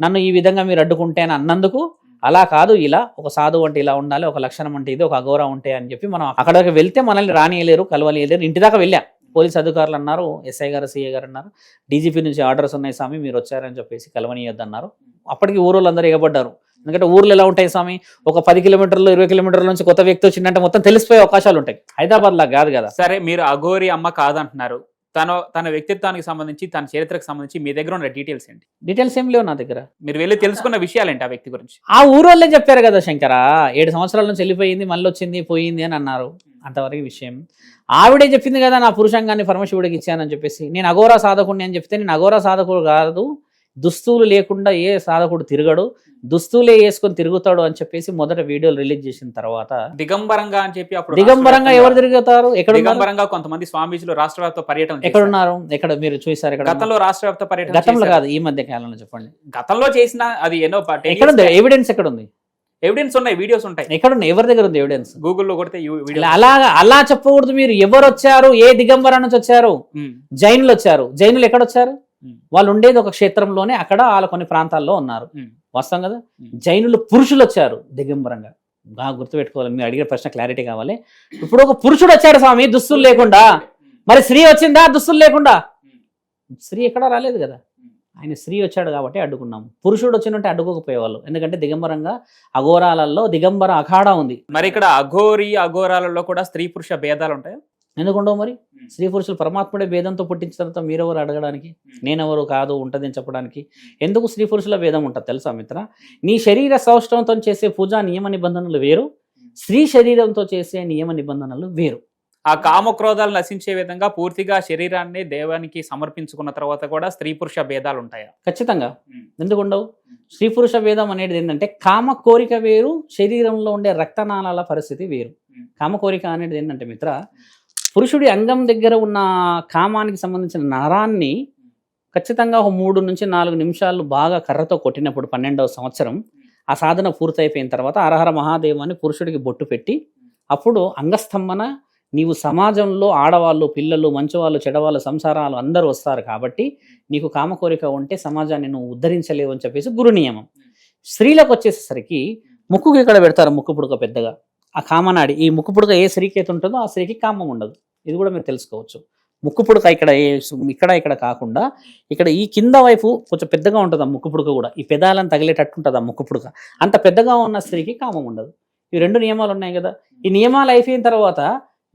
నన్ను ఈ విధంగా మీరు అడ్డుకుంటే అని అన్నందుకు. అలా కాదు, ఇలా ఒక సాధువు అంటే ఇలా ఉండాలి, ఒక లక్షణం అంటే ఇది, ఒక అఘోరా ఉంటే అని చెప్పి మనం అక్కడికి వెళ్తే మనల్ని రానియలేరు, కలవలేరు. ఇంటి దాకా వెళ్ళా, పోలీస్ అధికారులు అన్నారు, ఎస్ఐ గారు, సిఐ గారు అన్నారు, డీజీపీ నుంచి ఆర్డర్స్ ఉన్నాయి స్వామి, మీరు వచ్చారని చెప్పేసి కలవనీయొద్దు అన్నారు. అప్పటికి ఊరోళ్ళందరూ ఎగబడ్డారు. ఎందుకంటే ఊర్లు ఎలా ఉంటాయి స్వామి, ఒక 10 కిలోమీటర్లు 20 కిలోమీటర్ల నుంచి కొత్త వ్యక్తి వచ్చిందంటే మొత్తం తెలిసిపోయే అవకాశాలు ఉంటాయి. హైదరాబాద్ లా కాదు కదా. సరే, మీరు అఘోరి అమ్మ కాదంటున్నారు, తన వ్యక్తిత్వానికి సంబంధించి తన చరిత్రకు సంబంధించి మీ దగ్గర ఉన్న డీటెయిల్స్ ఏంటి? డీటెయిల్స్ ఏం లేవు నా దగ్గర. మీరు వెళ్ళి తెలుసుకున్న విషయాలు ఏంటి ఆ వ్యక్తి గురించి? ఆ ఊరోళ్ళే చెప్పారు కదా శంకర, 7 సంవత్సరాల నుంచి వెళ్ళిపోయింది, మళ్ళీ వచ్చింది, పోయింది అని అన్నారు. అంతవరకు విషయం. ఆవిడే చెప్పింది కదా, నా పురుషంగాన్ని పరమశివుడికి ఇచ్చానని చెప్పేసి. నేను అఘోరా సాధకుడిని అని చెప్తే, నేను అఘోరా సాధకుడు కాదు, దుస్తులు లేకుండా ఏ సాధకుడు తిరగడు, దుస్తులే వేసుకొని తిరుగుతాడు అని చెప్పేసి మొదట వీడియోలు రిలీజ్ చేసిన తర్వాత దిగంబరంగా అని చెప్పి అప్పుడు దిగంబరంగా ఎవరు తిరుగుతారు? ఎక్కడ దిగంబరంగా కొంతమంది స్వామీజీలు రాష్ట్ర వ్యాప్త పర్యటన ఎక్కడున్నారు? ఎక్కడ మీరు చూసారు? ఎక్కడ గతంలో రాష్ట్ర వ్యాప్త పర్యటన గతంలో కాదు, ఈ మధ్య కాలంలో చెప్పండి. గతంలో చేసిన అది ఎన్నో ఎక్కడ ఉంది ఎవిడెన్స్? ఎక్కడ ఉంది ఎవిడెన్స్? ఉన్నాయి, వీడియోస్ ఉంటాయి. ఎక్కడ ఉన్నాయి? ఎవరి దగ్గర ఉంది ఎవిడెన్స్? గూగుల్లో కొడితే అలాగా అలా చెప్పకూడదు. మీరు ఎవరు వచ్చారు, ఏ దిగంబరం నుంచి వచ్చారు? జైనులు వచ్చారు. జైనులు ఎక్కడ వచ్చారు? వాళ్ళు ఉండేది ఒక క్షేత్రంలోనే, అక్కడ వాళ్ళ కొన్ని ప్రాంతాల్లో ఉన్నారు. వస్తాం కదా. జైనులు పురుషులు వచ్చారు దిగంబరంగా. బాగా గుర్తుపెట్టుకోవాలి, మీరు అడిగిన ప్రశ్న క్లారిటీ కావాలి. ఇప్పుడు ఒక పురుషుడు వచ్చాడు స్వామి దుస్తులు లేకుండా, మరి స్త్రీ వచ్చిందా దుస్తులు లేకుండా? స్త్రీ ఎక్కడా రాలేదు కదా. ఆయన స్త్రీ వచ్చాడు కాబట్టి అడ్డుకున్నాము. పురుషుడు వచ్చినట్టే అడ్డుకోకపోయేవాళ్ళు, ఎందుకంటే దిగంబరంగా అఘోరాలలో దిగంబర అఖాడా ఉంది. మరి ఇక్కడ అఘోరాలలో కూడా స్త్రీ పురుష భేదాలు ఉంటాయి. ఎందుకుండవు? మరి స్త్రీ పురుషులు పరమాత్ముడే భేదంతో పుట్టించిన తర్వాత మీరెవరు అడగడానికి? నేనెవరు కాదు ఉంటుందని చెప్పడానికి? ఎందుకు స్త్రీ పురుషుల భేదం ఉంటుంది తెలుసా మిత్ర? నీ శరీర సౌష్ఠవంతో చేసే పూజా నియమ నిబంధనలు వేరు, స్త్రీ శరీరంతో చేసే నియమ నిబంధనలు వేరు. ఆ కామక్రోధాలు నశించే విధంగా పూర్తిగా శరీరాన్ని దేవానికి సమర్పించుకున్న తర్వాత కూడా స్త్రీ పురుష భేదాలు ఉంటాయా? ఖచ్చితంగా. ఎందుకుండవు? స్త్రీ పురుష భేదం అనేది ఏంటంటే, కామ కోరిక వేరు, శరీరంలో ఉండే రక్తనాళాల పరిస్థితి వేరు. కామ కోరిక అనేది ఏంటంటే మిత్ర, పురుషుడి అంగం దగ్గర ఉన్న కామానికి సంబంధించిన నరాన్ని ఖచ్చితంగా ఒక 3 నుంచి 4 నిమిషాలు బాగా కర్రతో కొట్టినప్పుడు 12వ సంవత్సరం ఆ సాధన పూర్తయిపోయిన తర్వాత హరహర మహాదేవ్ అని పురుషుడికి బొట్టు పెట్టి, అప్పుడు అంగస్తంభన నీవు సమాజంలో ఆడవాళ్ళు, పిల్లలు, మంచివాళ్ళు, చెడవాళ్ళు, సంసారాలు అందరూ వస్తారు కాబట్టి నీకు కామ కోరిక ఉంటే సమాజాన్ని నువ్వు ఉద్ధరించలేవు అని చెప్పేసి గురు నియమం. స్త్రీలకు వచ్చేసరికి ముక్కుకి ఇక్కడ పెడతారు, ముక్కు పుడక పెద్దగా, ఆ కామనాడి. ఈ ముక్కు పుడక ఏ స్త్రీకి అయితే ఉంటుందో ఆ స్త్రీకి కామం ఉండదు. ఇది కూడా మీరు తెలుసుకోవచ్చు. ముక్కు పుడక ఇక్కడ కాకుండా ఇక్కడ ఈ కింద వైపు కొంచెం పెద్దగా ఉంటుంది ఆ ముక్కు పుడక కూడా, ఈ పెదాలను తగిలేటట్టు ఉంటుంది ఆ ముక్కు పుడక. అంత పెద్దగా ఉన్న స్త్రీకి కామం ఉండదు. ఈ 2 నియమాలు ఉన్నాయి కదా. ఈ నియమాలు అయిపోయిన తర్వాత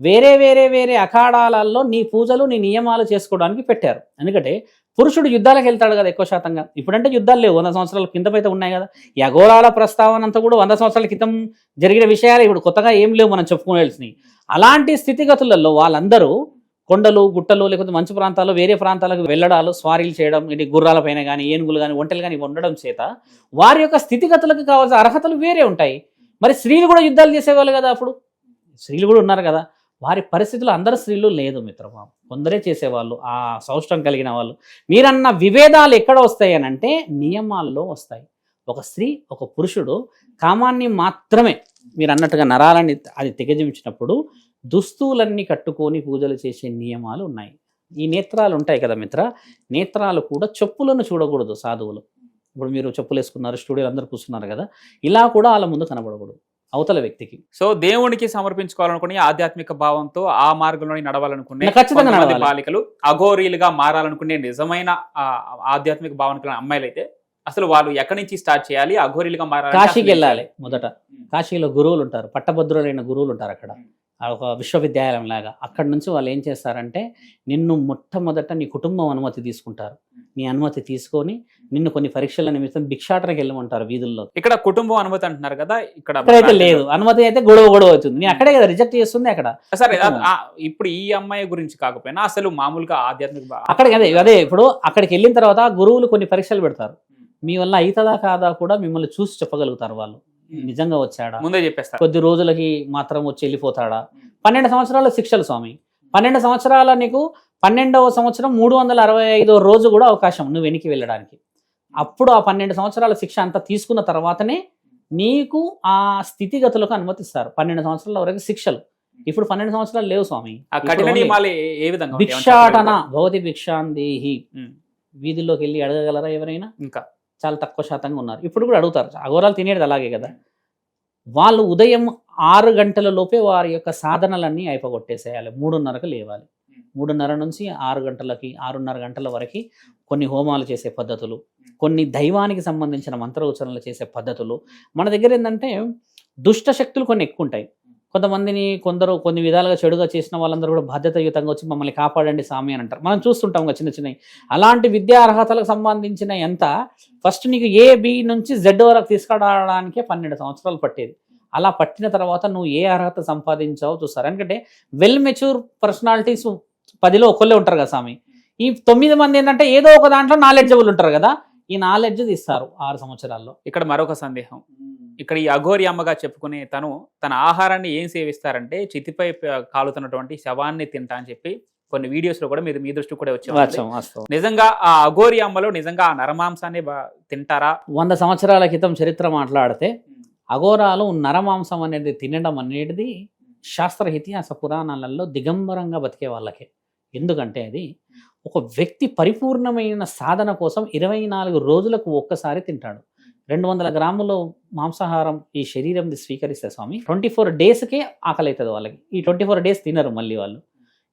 వేరే అఖాడాలలో నీ పూజలు, నీ నియమాలు చేసుకోవడానికి పెట్టారు. ఎందుకంటే పురుషుడు యుద్ధాలకు వెళ్తాడు కదా ఎక్కువ శాతంగా. ఇప్పుడంటే యుద్ధాలు లేవు, 100 సంవత్సరాల కింద అయితే ఉన్నాయి కదా. ఈ అఘోరాల ప్రస్తావన అంతా కూడా 100 సంవత్సరాల క్రితం జరిగిన విషయాలు, ఇప్పుడు కొత్తగా ఏం లేవు మనం చెప్పుకోవాల్సినవి. అలాంటి స్థితిగతులలో వాళ్ళందరూ కొండలు, గుట్టలు, లేకపోతే మంచు ప్రాంతాల్లో వేరే ప్రాంతాలకు వెళ్ళడాలు, స్వారీలు చేయడం, ఇది గుర్రాల పైన కానీ, ఏనుగులు కానీ, ఒంటెలు కానీ ఉండడం చేత వారి యొక్క స్థితిగతులకు కావాల్సిన అర్హతలు వేరే ఉంటాయి. మరి స్త్రీలు కూడా యుద్ధాలు చేసేవాళ్ళు కదా, అప్పుడు స్త్రీలు కూడా ఉన్నారు కదా. వారి పరిస్థితులు అందరు స్త్రీలు లేదు మిత్రమా, కొందరే చేసేవాళ్ళు, ఆ సౌష్టం కలిగిన వాళ్ళు. మీరన్న విభేదాలు ఎక్కడ వస్తాయి అని అంటే నియమాల్లో వస్తాయి. ఒక స్త్రీ, ఒక పురుషుడు కామాన్ని మాత్రమే మీరు అన్నట్టుగా నరాలని అది తెగజించినప్పుడు దుస్తులన్నీ కట్టుకొని పూజలు చేసే నియమాలు ఉన్నాయి. ఈ నేత్రాలు ఉంటాయి కదా మిత్ర, నేత్రాలు కూడా చెప్పులను చూడకూడదు సాధువులు. ఇప్పుడు మీరు చెప్పులు వేసుకున్నారు, స్టూడియోలు అందరూ కూర్చున్నారు కదా, ఇలా కూడా వాళ్ళ ముందు కనబడకూడదు అవతల వ్యక్తికి. సో దేవునికి సమర్పించుకోవాలనుకుని ఆధ్యాత్మిక భావంతో ఆ మార్గంలో నడవాలనుకునే ఖచ్చితంగా బాలికలు, అఘోరీలుగా మారాలనుకునే నిజమైన ఆధ్యాత్మిక భావన అమ్మాయిలు అయితే అసలు వాళ్ళు ఎక్కడి నుంచి స్టార్ట్ చేయాలి? అఘోరీలుగా మారాలి, కాశీకి వెళ్ళాలి. మొదట కాశీలో గురువులు ఉంటారు, పట్టభద్రులైన గురువులు ఉంటారు అక్కడ, ఒక విశ్వవిద్యాలయం లాగా. అక్కడి నుంచి వాళ్ళు ఏం చేస్తారంటే నిన్ను మొట్టమొదట నీ కుటుంబం అనుమతి తీసుకుంటారు. నీ అనుమతి తీసుకొని నిన్ను కొన్ని పరీక్షల నిమిత్తం భిక్షాటనకి వెళ్ళమంటారు వీధుల్లో. ఇక్కడ కుటుంబం అనుమతి అంటున్నారు కదా, ఇక్కడ అయితే లేదు అనుమతి. అయితే గొడవ అవుతుంది, నేను అక్కడే కదా రిజెక్ట్ చేస్తుంది అక్కడ. సరే, ఇప్పుడు ఈ అమ్మాయి గురించి కాకపోయినా అసలు మామూలుగా ఆధ్యాత్మిక అక్కడికి అదే ఇప్పుడు అక్కడికి వెళ్ళిన తర్వాత గురువులు కొన్ని పరీక్షలు పెడతారు. మీ వల్ల అవుతుందా కాదా కూడా మిమ్మల్ని చూసి చెప్పగలుగుతారు వాళ్ళు. నిజంగా వచ్చాడా, ముందే చెప్పేస్తారు. కొద్ది రోజులకి మాత్రం వచ్చి వెళ్ళిపోతాడా. 12 సంవత్సరాల శిక్షలు స్వామి. 12 సంవత్సరాల నీకు 12వ సంవత్సరం 365వ రోజు కూడా అవకాశం నువ్వు వెనక్కి వెళ్ళడానికి. అప్పుడు ఆ 12 సంవత్సరాల శిక్ష అంతా తీసుకున్న తర్వాతనే నీకు ఆ స్థితిగతులకు అనుమతిస్తారు. 12 సంవత్సరాల వరకు శిక్షలు. ఇప్పుడు 12 సంవత్సరాలు లేవు స్వామి. భిక్షాటన భవతి భిక్షాందేహి. వీధుల్లోకి వెళ్ళి అడగగలరా ఎవరైనా? ఇంకా చాలా తక్కువ శాతంగా ఉన్నారు. ఇప్పుడు కూడా అడుగుతారు. అఘోరాలు తినేది అలాగే కదా. వాళ్ళు ఉదయం 6 గంటల లోపే వారి యొక్క సాధనలన్నీ అయిపోగొట్టేసేయాలి. 3:30కు లేవాలి. 3:30 నుంచి 6 గంటలకి 6:30 గంటల వరకు కొన్ని హోమాలు చేసే పద్ధతులు, కొన్ని దైవానికి సంబంధించిన మంత్ర ఉచ్చారణలు చేసే పద్ధతులు. మన దగ్గర ఏంటంటే దుష్ట శక్తులు కొన్ని ఎక్కువ ఉంటాయి. కొంతమందిని కొన్ని విధాలుగా చెడుగా చేసిన వాళ్ళందరూ కూడా బాధ్యతాయుతంగా వచ్చి మమ్మల్ని కాపాడండి స్వామి అని అంటారు. మనం చూస్తుంటాం కదా చిన్న చిన్నవి. అలాంటి విద్యా అర్హతలకు సంబంధించిన ఎంత ఫస్ట్ నీకు A-B నుంచి Z వరకు తీసుకురావడానికే 12 సంవత్సరాలు పట్టేది. అలా పట్టిన తర్వాత నువ్వు ఏ అర్హత సంపాదించావో చూస్తారు. ఎందుకంటే వెల్ మెచ్యూర్ పర్సనాలిటీస్ 10లో ఒకళ్ళే ఉంటారు కదా స్వామి. ఈ 9 మంది ఏంటంటే ఏదో ఒక దాంట్లో నాలెడ్జబుల్ ఉంటారు కదా, ఈ నాలెడ్జ్ తీస్తారు 6 సంవత్సరాల్లో. ఇక్కడ మరొక సందేహం. ఇక్కడ ఈ అఘోరి అమ్మగా చెప్పుకునే తన ఆహారాన్ని ఏం సేవిస్తారంటే చితిపై కాలుతున్నటువంటి శవాన్ని తింటా అని చెప్పి కొన్ని వీడియోస్ లో కూడా మీ దృష్టి కూడా వచ్చాయి. నిజంగా ఆ అఘోరి అమ్మలో నిజంగా ఆ నరమాంసాన్ని తింటారా? 100 సంవత్సరాల క్రితం చరిత్ర మాట్లాడితే అఘోరాలు నరమాంసం అనేది తినడం అనేది శాస్త్ర ఇతిహాస పురాణాలలో దిగంబరంగా బతికే వాళ్ళకే. ఎందుకంటే అది ఒక వ్యక్తి పరిపూర్ణమైన సాధన కోసం 24 రోజులకు ఒక్కసారి తింటాడు. 200 గ్రాములు మాంసాహారం ఈ శరీరం స్వీకరిస్తే స్వామి 24 డేస్కే ఆకలి అవుతుంది వాళ్ళకి. ఈ 24 డేస్ తినరు మళ్ళీ వాళ్ళు.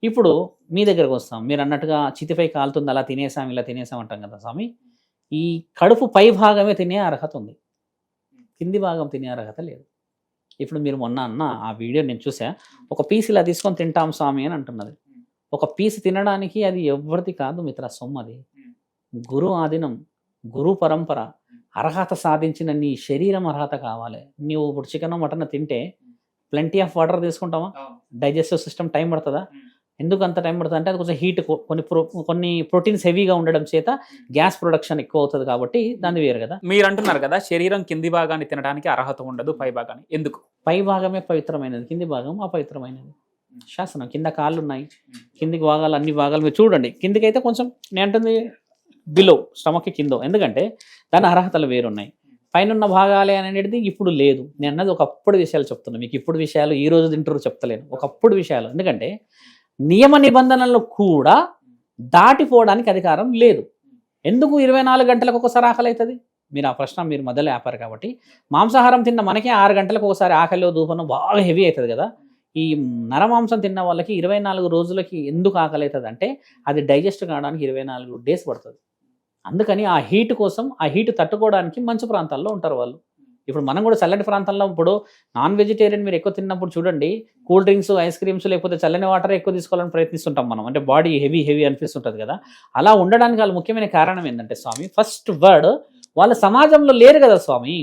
ఇప్పుడు మీ దగ్గరకు వస్తాం, మీరు అన్నట్టుగా చితిపై కాలుతుంది అలా తినేసాం ఇలా తినేసాం అంటాం కదా స్వామి. ఈ కడుపు పై భాగమే తినే అర్హత ఉంది, కింది భాగం తినే అర్హత లేదు. ఇప్పుడు మీరు మొన్న అన్న ఆ వీడియో నేను చూసా, ఒక పీస్ ఇలా తీసుకొని తింటాం స్వామి అని అంటున్నది. ఒక పీస్ తినడానికి అది ఎవరిది కాదు మిత్ర, సొమ్ము. అది గురు ఆధీనం, గురు పరంపర. అర్హత సాధించిన నీ శరీరం అర్హత కావాలి. నీవు ఇప్పుడు చికెన్ మటన్ తింటే ప్లెంటీ ఆఫ్ వాటర్ తీసుకుంటావా? డైజెస్టివ్ సిస్టమ్ టైం పడుతుందా? ఎందుకు అంత టైం పడుతుంది అంటే అది కొంచెం హీట్, కొన్ని ప్రోటీన్స్ హెవీగా ఉండడం చేత గ్యాస్ ప్రొడక్షన్ ఎక్కువ అవుతుంది కాబట్టి దాన్ని వేరు కదా. మీరు అంటున్నారు కదా శరీరం కింది భాగాన్ని తినడానికి అర్హత ఉండదు, పై భాగాన్ని. ఎందుకు? పై భాగమే పవిత్రమైనది, కింది భాగం అపవిత్రమైనది. శాసనం కింద కాళ్ళు ఉన్నాయి, కిందికి భాగాలు అన్ని భాగాలు మీరు చూడండి. కిందికి అయితే కొంచెం నేను అంటుంది బిలో స్టమక్ కిందో, ఎందుకంటే దాని అర్హతలు వేరున్నాయి. పైన ఉన్న భాగాలే అనేది ఇప్పుడు లేదు. నేను అన్నది ఒకప్పుడు విషయాలు చెప్తున్నాను మీకు. ఇప్పుడు విషయాలు ఈ రోజు తింటారు చెప్తలేను, ఒకప్పుడు విషయాలు. ఎందుకంటే నియమ నిబంధనలు కూడా దాటిపోవడానికి అధికారం లేదు. ఎందుకు 24 గంటలకు ఒకసారి ఆకలి అవుతుంది? మీరు ఆ ప్రశ్న మీరు మొదలు ఆపారు కాబట్టి. మాంసాహారం తిన్న మనకే 6 గంటలకు ఒకసారి ఆకలిలో దూపనం బాగా హెవీ అవుతుంది కదా. ఈ నరమాంసం తిన్న వాళ్ళకి 24 రోజులకి ఎందుకు ఆకలి అవుతుంది అంటే అది డైజెస్ట్ కావడానికి 24 డేస్ పడుతుంది. అందుకని ఆ హీట్ కోసం, ఆ హీట్ తట్టుకోవడానికి మంచు ప్రాంతాల్లో ఉంటారు వాళ్ళు. ఇప్పుడు మనం కూడా చల్లటి ప్రాంతాల్లో, ఇప్పుడు నాన్ వెజిటేరియన్ మీరు ఎక్కువ తిన్నప్పుడు చూడండి, కూల్ డ్రింక్స్, ఐస్ క్రీమ్స్ లేకపోతే చల్లని వాటర్ ఎక్కువ తీసుకోవాలని ప్రయత్నిస్తుంటాం మనం. అంటే బాడీ హెవీ అనిపిస్తుంటుంది కదా. అలా ఉండడానికి వాళ్ళ ముఖ్యమైన కారణం ఏంటంటే స్వామి, ఫస్ట్ వర్డ్ వాళ్ళ సమాజంలో లేరు కదా స్వామి.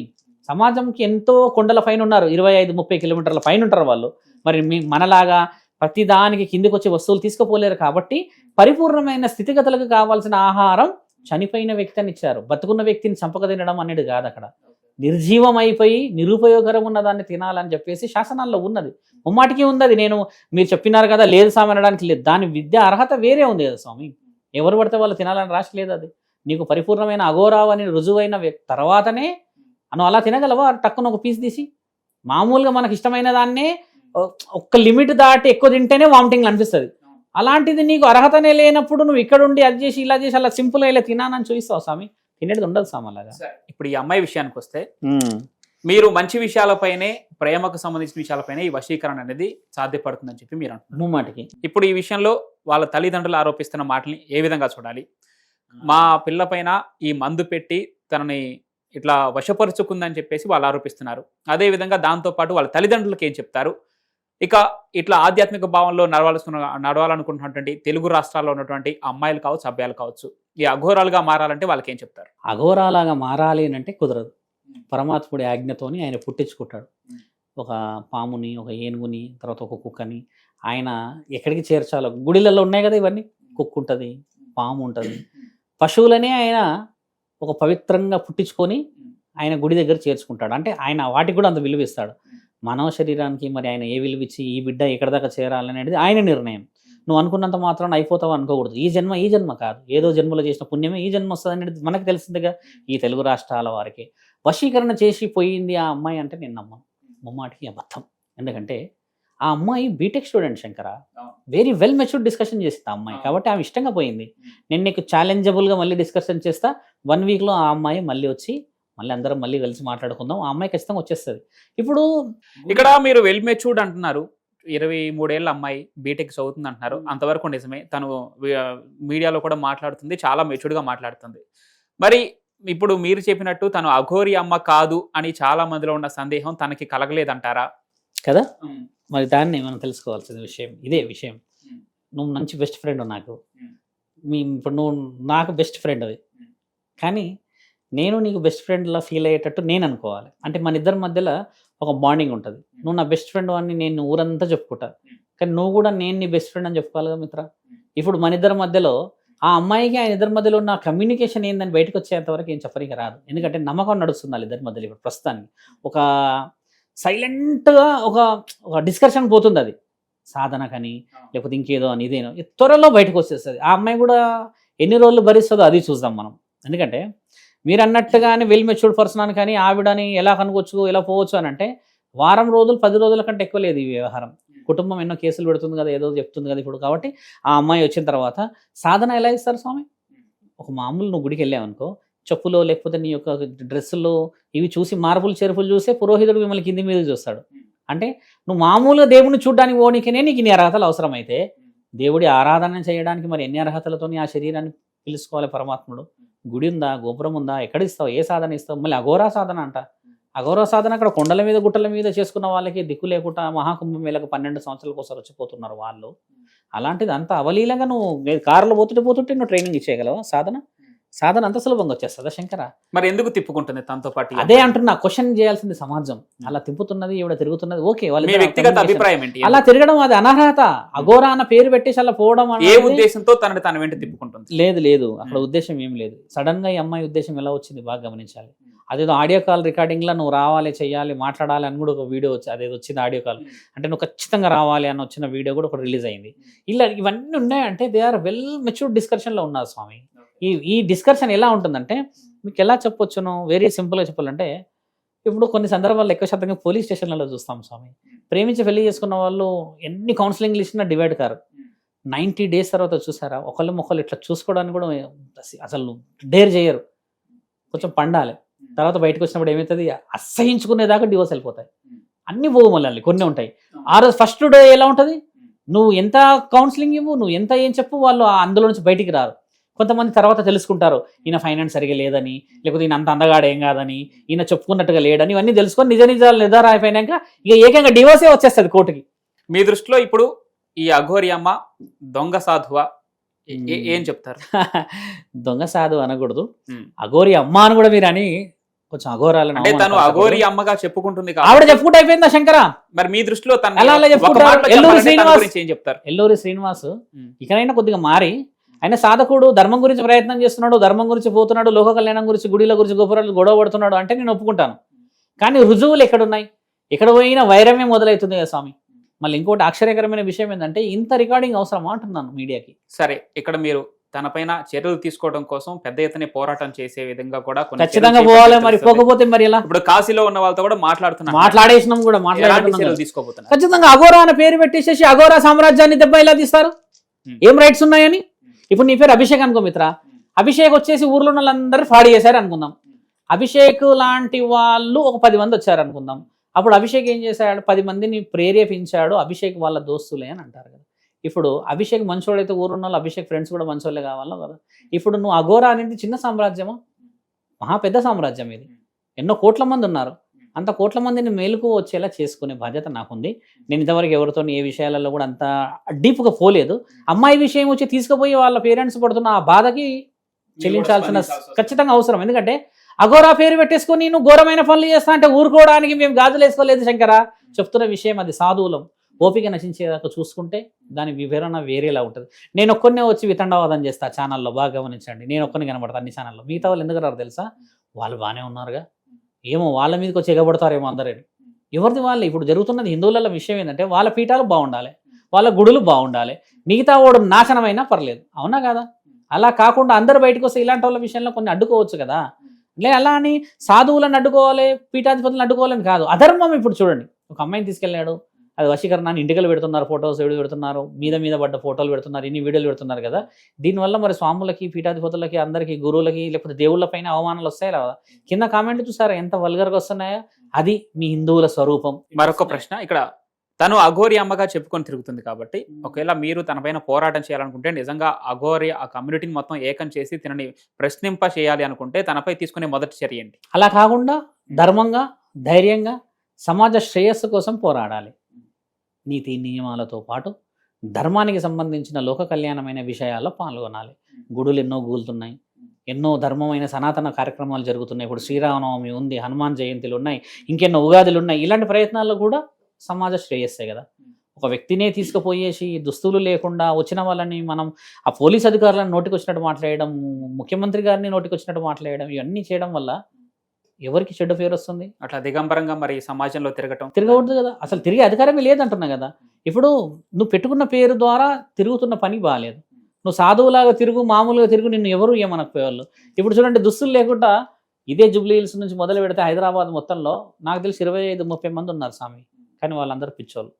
సమాజంకి ఎంతో కొండల పైన ఉన్నారు, 25-30 కిలోమీటర్ల పైన ఉంటారు వాళ్ళు. మరి మనలాగా ప్రతి దానికి కిందికి వచ్చే వస్తువులు తీసుకుపోలేరు కాబట్టి పరిపూర్ణమైన స్థితిగతులకు కావాల్సిన ఆహారం చనిపోయిన వ్యక్తిని ఇచ్చారు. బతుకున్న వ్యక్తిని చంపక తినడం అనేది కాదు. అక్కడ నిర్జీవం అయిపోయి నిరుపయోగకరం ఉన్న దాన్ని తినాలని చెప్పేసి శాసనాల్లో ఉన్నది, ముమ్మాటికి ఉంది. అది మీరు చెప్పినారు కదా లేదు స్వామి అనడానికి లేదు. దాని విద్య అర్హత వేరే ఉంది కదా స్వామి. ఎవరు పడితే వాళ్ళు తినాలని రాసి లేదు. అది నీకు పరిపూర్ణమైన అఘోరావు అని రుజువైన తర్వాతనే నువ్వు అలా తినగలవా? టక్కున ఒక పీస్ తీసి. మామూలుగా మనకి ఇష్టమైన దాన్నే ఒక్క లిమిట్ దాటి ఎక్కువ తింటేనే వామిటింగ్ అనిపిస్తుంది. అలాంటిది నీకు అర్హతనే లేనప్పుడు నువ్వు ఇక్కడ ఉండి అది చేసి ఇలా చేసి అలా సింపుల్గా ఇలా తినానని చూపిస్తావు స్వామి. తినేది ఉండదు స్వామి అలాగా. ఇప్పుడు ఈ అమ్మాయి విషయానికి వస్తే, మీరు మంచి విషయాలపైనే, ప్రేమకు సంబంధించిన విషయాలపైనే ఈ వశీకరణ అనేది సాధ్యపడుతుందని చెప్పి మీరు అంటున్నారు. ముమ్మాటికి. ఇప్పుడు ఈ విషయంలో వాళ్ళ తల్లిదండ్రులు ఆరోపిస్తున్న మాటల్ని ఏ విధంగా చూడాలి? మా పిల్ల పైన ఈ మందు పెట్టి తనని ఇట్లా వశపరుచుకుందని చెప్పేసి వాళ్ళు ఆరోపిస్తున్నారు. అదేవిధంగా దాంతోపాటు వాళ్ళ తల్లిదండ్రులకు ఏం చెప్తారు? ఇక ఇట్లా ఆధ్యాత్మిక భావంలో నడవాలనుకుంటున్నటువంటి తెలుగు రాష్ట్రాల్లో ఉన్నటువంటి అమ్మాయిలు కావచ్చు, అబ్బాయిలు కావచ్చు, ఈ అఘోరాలుగా మారాలంటే వాళ్ళకి ఏం చెప్తారు? అఘోరాలాగా మారాలి అని అంటే కుదరదు. పరమాత్ముడి ఆజ్ఞతోని ఆయన పుట్టించుకుంటాడు. ఒక పాముని, ఒక ఏనుగుని, తర్వాత ఒక కుక్కని ఆయన ఎక్కడికి చేర్చాలో. గుడిలలో ఉన్నాయి కదా ఇవన్నీ, కుక్క ఉంటుంది, పాము ఉంటుంది. పశువులని ఆయన ఒక పవిత్రంగా పుట్టించుకొని ఆయన గుడి దగ్గర చేర్చుకుంటాడు. అంటే ఆయన వాటికి కూడా అంత విలువిస్తాడు. మానవ శరీరానికి మరి ఆయన ఏ విలువిచ్చి ఈ బిడ్డ ఎక్కడి దాకా చేరాలనేది ఆయన నిర్ణయం. నువ్వు అనుకున్నంత మాత్రం అయిపోతావు అనుకోకూడదు. ఈ జన్మ కాదు, ఏదో జన్మలో చేసిన పుణ్యమే ఈ జన్మ వస్తుంది అనేది మనకు తెలిసిందిగా. ఈ తెలుగు రాష్ట్రాల వారికి వశీకరణ చేసి పోయింది ఆ అమ్మాయి అంటే నేను నమ్మను, ముమ్మాటికి అబద్ధం. ఎందుకంటే ఆ అమ్మాయి BTech student Shankara, very well matured discussion చేసింది ఆ అమ్మాయి. కాబట్టి ఆమె ఇష్టంగా పోయింది. నేను నీకు ఛాలెంజబుల్గా మళ్ళీ డిస్కషన్ చేస్తా, 1 వీక్లో ఆ అమ్మాయి మళ్ళీ వచ్చి మళ్ళీ అందరం మళ్ళీ కలిసి మాట్లాడుకుందాం. ఆ అమ్మాయి ఖచ్చితంగా వచ్చేస్తుంది. ఇప్పుడు ఇక్కడ మీరు వెల్ మెచ్యూర్డ్ అంటున్నారు, 23 ఏళ్ళ అమ్మాయి బీటెక్ చదువుతుంది అంటున్నారు. అంతవరకు నిజమే, తను మీడియాలో కూడా మాట్లాడుతుంది, చాలా మెచ్యూర్డ్గా మాట్లాడుతుంది. మరి ఇప్పుడు మీరు చెప్పినట్టు తను అఘోరి అమ్మ కాదు అని చాలా మందిలో ఉన్న సందేహం తనకి కలగలేదంటారా? కదా, మరి దాన్ని మనం తెలుసుకోవాల్సిన విషయం ఇదే విషయం. నువ్వు మంచి బెస్ట్ ఫ్రెండ్ నాకు, ఇప్పుడు నువ్వు నాకు బెస్ట్ ఫ్రెండ్ అది, కానీ నేను నీకు బెస్ట్ ఫ్రెండ్లా ఫీల్ అయ్యేటట్టు నేను అనుకోవాలి. అంటే మన ఇద్దరి మధ్యలో ఒక బాండింగ్ ఉంటుంది. నువ్వు నా బెస్ట్ ఫ్రెండ్ అని నేను ఊరంతా చెప్పుకుంటా, కానీ నువ్వు కూడా నేను నీ బెస్ట్ ఫ్రెండ్ అని చెప్పుకోవాలి కదా మిత్ర. ఇప్పుడు మన ఇద్దరి మధ్యలో ఆ అమ్మాయికి ఆయన ఇద్దరి మధ్యలో ఉన్న కమ్యూనికేషన్ ఏందని బయటకు వచ్చేంత వరకు ఏం చెప్పడానికి రాదు. ఎందుకంటే నమ్మకం నడుస్తుంది వాళ్ళ ఇద్దరి మధ్యలో. ఇప్పుడు ప్రస్తుతానికి ఒక సైలెంట్గా ఒక డిస్కషన్ పోతుంది, అది సాధన కానీ లేకపోతే ఇంకేదో అని ఇదేనో త్వరలో బయటకు వచ్చేస్తుంది. ఆ అమ్మాయి కూడా ఎన్ని రోజులు భరిస్తుందో అది చూద్దాం మనం. ఎందుకంటే మీరు అన్నట్టుగానే వెల్ మెచ్యూర్డ్ పర్సన్ అని కానీ ఆవిడని ఎలా కనుకోవచ్చు ఎలా పోవచ్చు అని అంటే వారం రోజులు 10 రోజుల కంటే ఎక్కువ లేదు ఈ వ్యవహారం. కుటుంబం ఎన్నో కేసులు పెడుతుంది కదా, ఏదో చెప్తుంది కదా ఇప్పుడు. కాబట్టి ఆ అమ్మాయి వచ్చిన తర్వాత సాధన ఎలా ఇస్తారు స్వామి? ఒక మామూలు నువ్వు గుడికి వెళ్ళావనుకో, చెప్పులో లేకపోతే నీ యొక్క డ్రెస్సులో ఇవి చూసి మార్పులు చెరుపులు చూసే పురోహితుడు మిమ్మల్ని కింది మీద చూస్తాడు. అంటే నువ్వు మామూలుగా దేవుడిని చూడడానికి పోనీకనే నీకు ఇన్ని అర్హతలు అవసరమైతే దేవుడి ఆరాధన చేయడానికి మరి ఎన్ని అర్హతలతో ఆ శరీరాన్ని పిలుచుకోవాలి పరమాత్ముడు? గుడి ఉందా, గోపురం ఉందా, ఎక్కడ ఇస్తావు, ఏ సాధన ఇస్తావు? మళ్ళీ అఘోరా సాధన అంట. అఘోరా సాధన అక్కడ కొండల మీద గుట్టల మీద చేసుకున్న వాళ్ళకి దిక్కు లేకుండా మహాకుంభమేళకు 12 సంవత్సరాల కోసం వచ్చిపోతున్నారు వాళ్ళు. అలాంటిది అంత అవలీలంగా నువ్వు కారులో పోతుంటే నువ్వు ట్రైనింగ్ ఇచ్చేయగలవా? సాధన అంత సులభంగా వచ్చేస్తుందా శంకర? మరి ఎందుకు తిప్పుకుంటుంది తనతో పాటు? అదే అంటున్నా, క్వశ్చన్ చేయాల్సింది సమాజం. అలా తిప్పుతున్నది ఈవిడ తిరుగుతున్నది, ఓకే, మీ వ్యక్తిగత అభిప్రాయం ఏంటి? అలా తిరగడం అది అనర్హత. అఘోరా అన్న పేరు పెట్టేసి అలా పోవడం ఏ ఉద్దేశంతో తన వెంట తిప్పుకుంటుంది? లేదు అక్కడ ఉద్దేశం ఏం లేదు. సడన్ గా ఈ అమ్మాయి ఉద్దేశం ఎలా వచ్చింది బాగా గమనించాలి. అదేదో ఆడియో కాల్ రికార్డింగ్ లో నువ్వు రావాలి, చెయ్యాలి, మాట్లాడాలి అని కూడా ఒక వీడియో వచ్చి అదేదో వచ్చింది ఆడియో కాల్. అంటే నువ్వు ఖచ్చితంగా రావాలి అని వచ్చిన వీడియో కూడా ఒకటి రిలీజ్ అయింది. ఇలా ఇవన్నీ ఉన్నాయంటే they are well matured discussion లో ఉన్నారు స్వామి. ఈ డిస్కషన్ ఎలా ఉంటుందంటే మీకు ఎలా చెప్పొచ్చును, వెరీ సింపుల్గా చెప్పాలంటే ఇప్పుడు కొన్ని సందర్భాల్లో ఎక్కువ శాతంగా పోలీస్ స్టేషన్లలో చూస్తాం స్వామి. ప్రేమించి పెళ్లి చేసుకున్న వాళ్ళు ఎన్ని కౌన్సిలింగ్లు ఇచ్చినా డివైడ్ కారు. 90 days తర్వాత చూసారా ఒకళ్ళు ఇట్లా చూసుకోవడానికి కూడా అసలు డేర్ చేయరు. కొంచెం పండాలి. తర్వాత బయటకు వచ్చినప్పుడు ఏమవుతుంది, అసహించుకునేదాకా డివోర్స్ వెళ్ళిపోతాయి. అన్ని పోవు మళ్ళీ కొన్ని ఉంటాయి. ఆ రోజు ఫస్ట్ డే ఎలా ఉంటుంది, నువ్వు ఎంత కౌన్సిలింగ్ ఇవ్వు, నువ్వు ఎంత ఏం చెప్పు, వాళ్ళు అందులో నుంచి బయటికి రారు. కొంతమంది తర్వాత తెలుసుకుంటారు ఈయన ఫైనాన్స్ సరిగా లేదని, లేకపోతే ఈయన అంత అందగాడు ఏం కాదని, ఈయన చెప్పుకున్నట్టుగా లేడని, ఇవన్నీ తెలుసుకొని నిజాలు నిర్ధారణ అయిపోయినాక ఇక ఏకంగా డివోర్సే వచ్చేస్తుంది కోర్టుకి. మీ దృష్టిలో ఇప్పుడు ఈ అఘోరి అమ్మ దొంగ సాధువా, ఏం చెప్తారు? దొంగ సాధువు అనకూడదు, అఘోరి అమ్మ అని కూడా మీరు అని కొంచెం అఘోరాలను. అంటే తను అఘోరి అమ్మగా చెప్పుకుంటుంది, ఆవిడ చెప్పుకుంటూ అయిపోయిందా శంకర? మరి మీ దృష్టిలో తను ఏం చెప్తారు? ఎల్లూరి శ్రీనివాస్ ఇకనైనా కొద్దిగా మారి ఆయన సాధకుడు, ధర్మం గురించి ప్రయత్నం చేస్తున్నాడు, ధర్మం గురించి పోతున్నాడు, లోక కళ్యాణం గురించి, గుడిల గురించి, గోపురాలు గొడవ పడుతున్నాడు అంటే నేను ఒప్పుకుంటాను. కానీ రుజువులు ఎక్కడున్నాయి? ఎక్కడ పోయినా వైరమే మొదలవుతుంది కదా స్వామి. మళ్ళీ ఇంకోటి ఆశ్చర్యకరమైన విషయం ఏంటంటే ఇంత రికార్డింగ్ అవసరమా అంటున్నాను మీడియాకి. సరే, ఇక్కడ మీరు తనపైన చర్యలు తీసుకోవడం కోసం పెద్ద ఎత్తున పోరాటం చేసే విధంగా కూడా ఖచ్చితంగా పోవాలి. మరి పోకపోతే మరి ఎలా? ఇప్పుడు కాశీలో ఉన్న వాళ్ళతో కూడా మాట్లాడేసినాం కూడా తీసుకోబోతున్నారు. ఖచ్చితంగా అఘోరా అని పేరు పెట్టేసేసి అఘోరా సామ్రాజ్యాన్ని దెబ్బ ఎలా తీస్తారు? ఏం రైట్స్ ఉన్నాయని? ఇప్పుడు నీ పేరు అభిషేక్ అనుకో మిత్ర, అభిషేక్ వచ్చేసి ఊర్లో ఉన్న వాళ్ళందరూ ఫ్రాడ్ చేశారు అనుకుందాం. అభిషేక్ లాంటి వాళ్ళు ఒక 10 మంది వచ్చారు అనుకుందాం. అప్పుడు అభిషేక్ ఏం చేశాడు? 10 మందిని ప్రేరేపించాడు, అభిషేక్ వాళ్ళ దోస్తులే అని అంటారు కదా. ఇప్పుడు అభిషేక్ మంచోడైతే ఊరున్న వాళ్ళు అభిషేక్ ఫ్రెండ్స్ కూడా మంచోళ్ళే కావాలో కదా. ఇప్పుడు నువ్వు అఘోరా అనేది చిన్న సామ్రాజ్యమా? మహా పెద్ద సామ్రాజ్యం ఇది. ఎన్నో కోట్ల మంది ఉన్నారు. అంత కోట్ల మందిని మేలుకు వచ్చేలా చేసుకునే బాధ్యత నాకుంది. నేను ఇంతవరకు ఎవరితో ఏ విషయాలలో కూడా అంత డీప్గా పోలేదు. అమ్మాయి విషయం వచ్చి తీసుకుపోయి వాళ్ళ పేరెంట్స్ పడుతున్న ఆ బాధకి చెల్లించాల్సిన ఖచ్చితంగా అవసరం. ఎందుకంటే అఘోరా పేరు పెట్టేసుకొని నువ్వు ఘోరమైన పనులు చేస్తా అంటే ఊరుకోవడానికి మేము గాజులు వేసుకోలేదు శంకర. చెప్తున్న విషయం అది సాధువులం. ఓపిక నశించేదాకా చూసుకుంటే దాని వివరణ వేరేలా ఉంటుంది. నేను ఒక్కనే వచ్చి వితండవాదం చేస్తా ఛానల్లో, బాగా గమనించండి. నేను ఒక్కని కనబడతా అన్ని ఛానల్లో. మిగతా వాళ్ళు ఎందుకు రారు తెలుసా? వాళ్ళు బాగానే ఉన్నారుగా, ఏమో వాళ్ళ మీదకి వచ్చి ఎగబడతారేమో అందరని. ఎవరిది వాళ్ళు. ఇప్పుడు జరుగుతున్నది హిందువుల విషయం ఏంటంటే వాళ్ళ పీఠాలు బాగుండాలి, వాళ్ళ గుడులు బాగుండాలి, మిగతా వాడు నాశనమైనా పర్లేదు. అవునా కదా? అలా కాకుండా అందరు బయటకు వస్తే ఇలాంటి వాళ్ళ విషయంలో కొన్ని అడ్డుకోవచ్చు కదా. అలా అని సాధువులను అడ్డుకోవాలి, పీఠాధిపతులను అడ్డుకోవాలని కాదు. అధర్మం. ఇప్పుడు చూడండి, ఒక అమ్మాయిని తీసుకెళ్ళాడు, అది వశీకరణాన్ని ఇంటికలు పెడుతున్నారు, ఫొటోస్ పెడుతున్నారు, మీద పడ్డ ఫోటోలు పెడుతున్నారు, ఇన్ని వీడియోలు పెడుతున్నారు కదా. దీనివల్ల మరి స్వాములకి, పీఠాధిపతులకి, అందరికీ, గురువులకి, లేకపోతే దేవుళ్ళ పైన అవమానాలు వస్తాయి కదా. కింద కామెంట్లు చూసారా ఎంత వల్గర్గా వస్తున్నాయా? అది మీ హిందువుల స్వరూపం. మరొక ప్రశ్న, ఇక్కడ తను అఘోరి అమ్మగా చెప్పుకొని తిరుగుతుంది కాబట్టి ఒకవేళ మీరు తనపైన పోరాటం చేయాలనుకుంటే, నిజంగా అఘోరి ఆ కమ్యూనిటీని మొత్తం ఏకం చేసి తనని ప్రశ్నింప చేయాలి అనుకుంటే తనపై తీసుకునే మొదటి చర్య ఏంటి? అలా కాకుండా ధర్మంగా, ధైర్యంగా, సమాజ శ్రేయస్సు కోసం పోరాడాలి. నీతి నియమాలతో పాటు ధర్మానికి సంబంధించిన లోక కళ్యాణమైన విషయాల్లో పాల్గొనాలి. గుడులు ఎన్నో గూలుతున్నాయి, ఎన్నో ధర్మమైన సనాతన కార్యక్రమాలు జరుగుతున్నాయి. ఇప్పుడు శ్రీరామనవమి ఉంది, హనుమాన్ జయంతులు ఉన్నాయి, ఇంకెన్నో ఉగాదులు ఉన్నాయి. ఇలాంటి ప్రయత్నాల్లో కూడా సమాజ శ్రేయస్సే కదా. ఒక వ్యక్తినే తీసుకుపోయేసి దుస్తులు లేకుండా వచ్చిన వాళ్ళని మనం ఆ పోలీస్ అధికారులను నోటికి వచ్చినట్టు మాట్లాడడం, ముఖ్యమంత్రి గారిని నోటికి వచ్చినట్టు మాట్లాడడం, ఇవన్నీ చేయడం వల్ల ఎవరికి చెడ్డ పేరు వస్తుంది? అట్లా దిగంబరంగా మరి సమాజంలో తిరగకూడదు కదా. అసలు తిరిగే అధికారమే లేదంటున్నా కదా. ఇప్పుడు నువ్వు పెట్టుకున్న పేరు ద్వారా తిరుగుతున్న పని బాగాలేదు. నువ్వు సాధువులాగా తిరుగు, మామూలుగా తిరుగు, నిన్ను ఎవరు ఏమనకపోయేవాళ్ళు. ఇప్పుడు చూడండి, దుస్తులు లేకుండా ఇదే జూబ్లీ హిల్స్ నుంచి మొదలు పెడితే హైదరాబాద్ మొత్తంలో నాకు తెలిసి 25-30 మంది ఉన్నారు స్వామి. కానీ వాళ్ళందరూ పిచ్చోళ్ళు,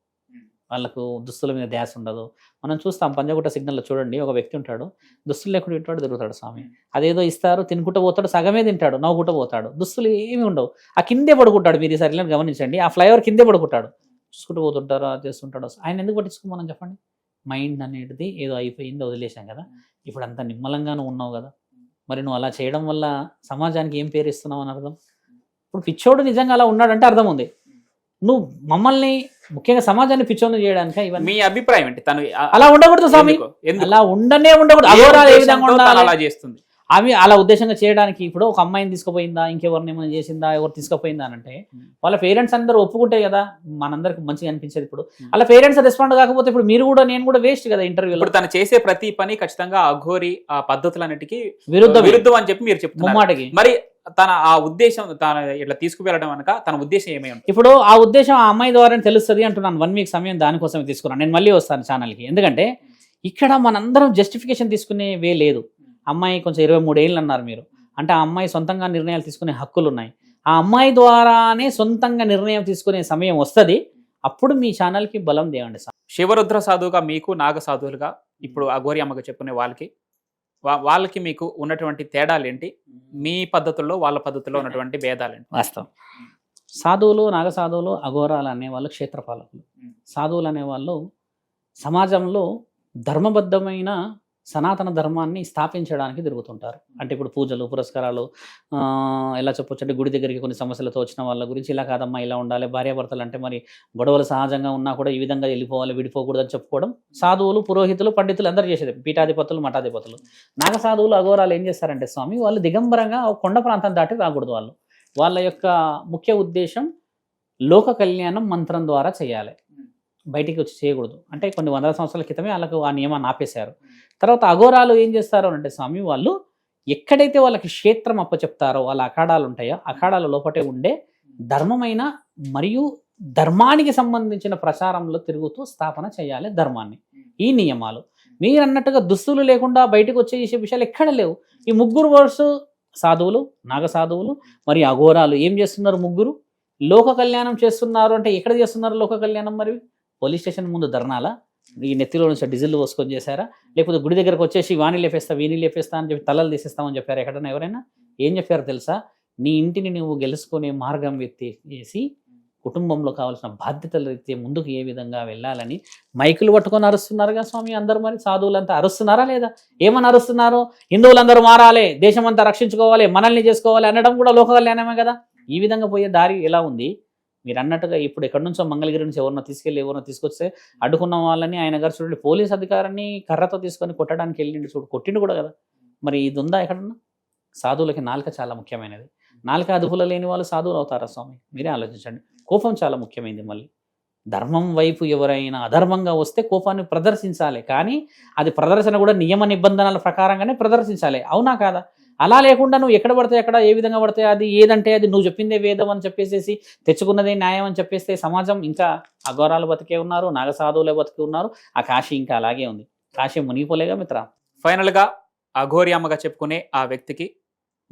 వాళ్ళకు దుస్తుల మీద ధ్యాస ఉండదు. మనం చూస్తాం పంజగుట్ట సిగ్నల్లో చూడండి, ఒక వ్యక్తి ఉంటాడు, దుస్తులు లేకుండా ఇటు తిరుగుతాడు స్వామి. అదేదో ఇస్తారు, తినుకుంటూ పోతాడు, సగమే తింటాడు, నవ్వుకుంటూ పోతాడు, దుస్తులు ఏమి ఉండవు. ఆ కిందే పడుకుంటాడు. మీరు ఈసారి గమనించండి, ఆ ఫ్లైఓవర్ కిందే పడుకుంటాడు, చూసుకుంటూ పోతుంటారు, చేస్తుంటాడు. ఆయన ఎందుకు పట్టించుకోమని చెప్పండి? మైండ్ అనేది ఏదో అయిపోయింది, వదిలేసాం కదా. ఇప్పుడు అంత నిమ్మలంగానూ ఉన్నావు కదా, మరి నువ్వు అలా చేయడం వల్ల సమాజానికి ఏం పేరు ఇస్తున్నావు అని అర్థం. ఇప్పుడు పిచ్చోడు నిజంగా అలా ఉన్నాడంటే అర్థం ఉంది. నువ్వు మమ్మల్ని, ముఖ్యంగా సమాజాన్ని పిచ్చోని చేయడానికి ఇవన్నీ. మీ అభిప్రాయం ఏంటి? తను అలా ఉండకూడదు స్వామి, అలా ఉండకూడదు. అఘోరాలు ఏ విధంగా ఉండాలి అలా చేస్తుంది? అవి అలా ఉద్దేశంగా చేయడానికి ఇప్పుడు ఒక అమ్మాయిని తీసుకుపోయిందా, ఇంకెవరిని ఏమైనా చేసిందా, ఎవరు తీసుకుపోయిందా అని అంటే వాళ్ళ పేరెంట్స్ అందరూ ఒప్పుకుంటే కదా మనందరికి మంచిగా అనిపించేది. ఇప్పుడు అలా పేరెంట్స్ రెస్పాండ్ కాకపోతే ఇప్పుడు మీరు కూడా, నేను కూడా వేస్ట్ కదా ఇంటర్వ్యూలో. ఇప్పుడు తను చేసే ప్రతి పని ఖచ్చితంగా అఘోరి ఆ పద్ధతులన్నిటికీ విరుద్ధం అని చెప్పి మీరు చెప్తున్నారు. మరి తన ఆ ఉద్దేశం, తన ఇట్లా తీసుకువెళ్ళడం అనక తన ఉద్దేశం ఏమై ఉంటుంది? ఇప్పుడు ఆ ఉద్దేశం ఆ అమ్మాయి ద్వారా తెలుస్తుంది అంటున్నాను. 1 వీక్ సమయం దానికోసమే తీసుకున్నాను. నేను మళ్ళీ వస్తాను ఛానల్కి. ఎందుకంటే ఇక్కడ మనందరం జస్టిఫికేషన్ తీసుకునే వే లేదు. అమ్మాయి కొంచెం 23 ఏళ్ళు అన్నారు మీరు, అంటే ఆ అమ్మాయి సొంతంగా నిర్ణయాలు తీసుకునే హక్కులు ఉన్నాయి. ఆ అమ్మాయి ద్వారానే సొంతంగా నిర్ణయం తీసుకునే సమయం వస్తుంది. అప్పుడు మీ ఛానల్కి బలం దేవండి. శివరుద్ర సాధువుగా మీకు, నాగ సాధువులుగా ఇప్పుడు అఘోరి అమ్మగా చెప్పుకునే వాళ్ళకి మీకు ఉన్నటువంటి తేడాలు ఏంటి? మీ పద్ధతుల్లో వాళ్ళ పద్ధతుల్లో ఉన్నటువంటి భేదాలు ఏంటి? వాస్తవం, సాధువులు, నాగ సాధువులు, అఘోరాలు అనేవాళ్ళు క్షేత్రపాలకులు. సాధువులు అనేవాళ్ళు సమాజంలో ధర్మబద్ధమైన సనాతన ధర్మాన్ని స్థాపించడానికి తిరుగుతుంటారు. అంటే ఇప్పుడు పూజలు, పురస్కారాలు, ఎలా చెప్పొచ్చు అంటే గుడి దగ్గరికి కొన్ని సమస్యలతో వచ్చిన వాళ్ళ గురించి ఇలా కాదమ్మా, ఇలా ఉండాలి, భార్యాభర్తలు అంటే మరి గొడవలు సహజంగా ఉన్నా కూడా ఈ విధంగా వెళ్ళిపోవాలి, విడిపోకూడదు అని చెప్పుకోవడం సాధువులు, పురోహితులు, పండితులు అందరూ చేసేది. పీఠాధిపతులు, మఠాధిపతులు. నాగ సాధువులు, అఘోరాలు ఏం చేస్తారంటే స్వామి, వాళ్ళు దిగంబరంగా కొండ ప్రాంతం దాటి రాకూడదు. వాళ్ళ యొక్క ముఖ్య ఉద్దేశం లోక కళ్యాణం మంత్రం ద్వారా చేయాలి, బయటికి వచ్చి చేయకూడదు. అంటే కొన్ని 100 సంవత్సరాల క్రితమే వాళ్ళకు ఆ నియమాన్ని ఆపేశారు. తర్వాత అఘోరాలు ఏం చేస్తారు అంటే స్వామి, వాళ్ళు ఎక్కడైతే వాళ్ళకి క్షేత్రం అప్పచెప్తారో, వాళ్ళ అఖాడాలు ఉంటాయో, అఖాడాల లోపటే ఉండే ధర్మమైన మరియు ధర్మానికి సంబంధించిన ప్రచారంలో తిరుగుతూ స్థాపన చేయాలి ధర్మాన్ని. ఈ నియమాలు మీరు అన్నట్టుగా దుస్తులు లేకుండా బయటకు వచ్చే విషయాలు ఎక్కడ లేవు. ఈ ముగ్గురు వర్సు సాధువులు, నాగ సాధువులు మరియు అఘోరాలు ఏం చేస్తున్నారు? ముగ్గురు లోక కళ్యాణం చేస్తున్నారు. అంటే ఎక్కడ చేస్తున్నారు లోక కళ్యాణం? మరి పోలీస్ స్టేషన్ ముందు ధర్నాలా? ఈ నెత్తిలో నుంచి డీజిల్ పోసుకొని చేశారా? లేకపోతే గుడి దగ్గరకు వచ్చేసి వాణి లేపేస్తా, వీణి లేపేస్తా అని చెప్పి తలలు తీసేస్తామని చెప్పారు ఎక్కడన్నా? ఎవరైనా ఏం చెప్పారు తెలుసా? నీ ఇంటిని నువ్వు గెలుచుకునే మార్గం చేసి కుటుంబంలో కావాల్సిన బాధ్యతలు రీత్యా ముందుకు ఏ విధంగా వెళ్ళాలని మైకులు పట్టుకొని అరుస్తున్నారుగా స్వామి అందరూ. మరి సాధువులంతా అరుస్తున్నారా లేదా? ఏమని అరుస్తున్నారు? హిందువులందరూ మారాలి, దేశమంతా రక్షించుకోవాలి, మనల్ని చేసుకోవాలి అనడం కూడా లోక కళ్యాణమే కదా. ఈ విధంగా పోయే దారి ఎలా ఉంది? మీరు అన్నట్టుగా ఇప్పుడు ఎక్కడి నుంచో మంగళగిరి నుంచి ఎవరినో తీసుకొస్తే అడ్డుకున్న వాళ్ళని ఆయన గారు చూడండి, పోలీస్ అధికారిని కర్రతో తీసుకొని కొట్టడానికి వెళ్ళిండు, కొట్టిండు కూడా కదా. మరి ఇది ఉందా ఎక్కడన్నా? సాధువులకి నాలుక చాలా ముఖ్యమైనది. నాలుక అదుపులో లేని వాళ్ళు సాధువులు అవుతారా స్వామి? మీరే ఆలోచించండి. కోపం చాలా ముఖ్యమైనది. మళ్ళీ ధర్మం వైపు ఎవరైనా అధర్మంగా వస్తే కోపాన్ని ప్రదర్శించాలి, కానీ అది ప్రదర్శన కూడా నియమ నిబంధనల ప్రకారంగానే ప్రదర్శించాలి. అవునా కాదా? అలా లేకుండా నువ్వు ఎక్కడ పడితే ఎక్కడ, ఏ విధంగా పడితే అది, ఏదంటే అది నువ్వు చెప్పిందే వేదం అని చెప్పేసి, తెచ్చుకున్నదే న్యాయం అని చెప్పేస్తే సమాజం ఇంకా అఘోరాలు బతికే ఉన్నారు, నాగసాధువులే బతికి ఉన్నారు. ఆ కాశీ ఇంకా అలాగే ఉంది. కాశీ మునిగిపోలేగా మిత్ర. ఫైనల్గా అఘోరి అమ్మగా చెప్పుకునే ఆ వ్యక్తికి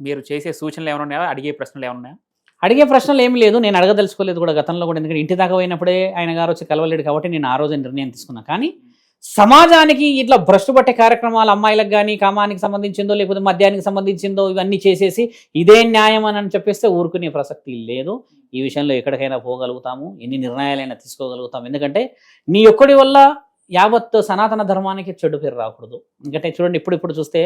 మీరు చేసే సూచనలు ఏమైనా ఉన్నాయా? అడిగే ప్రశ్నలు ఏమైనా ఉన్నాయా? అడిగే ప్రశ్నలు ఏమి లేదు, నేను అడగదలుచుకోలేదు కూడా గతంలో కూడా. ఎందుకంటే ఇంటి దాకా పోయినప్పుడే ఆయన గారు వచ్చి కలవలేడు కాబట్టి నేను ఆ రోజు నిర్ణయం తీసుకున్నాను. కానీ సమాజానికి ఇట్లా భ్రష్టు పట్టే కార్యక్రమాలు, అమ్మాయిలకు కానీ కామానికి సంబంధించిందో లేకపోతే మద్యానికి సంబంధించిందో ఇవన్నీ చేసేసి ఇదే న్యాయం అని చెప్పేస్తే ఊరుకునే ప్రసక్తి లేదు. ఈ విషయంలో ఎక్కడికైనా పోగలుగుతాము, ఎన్ని నిర్ణయాలైనా తీసుకోగలుగుతాము. ఎందుకంటే నీ ఒక్కడి వల్ల యావత్ సనాతన ధర్మానికి చెడు పేరు రాకూడదు. ఎందుకంటే చూడండి, ఇప్పుడు చూస్తే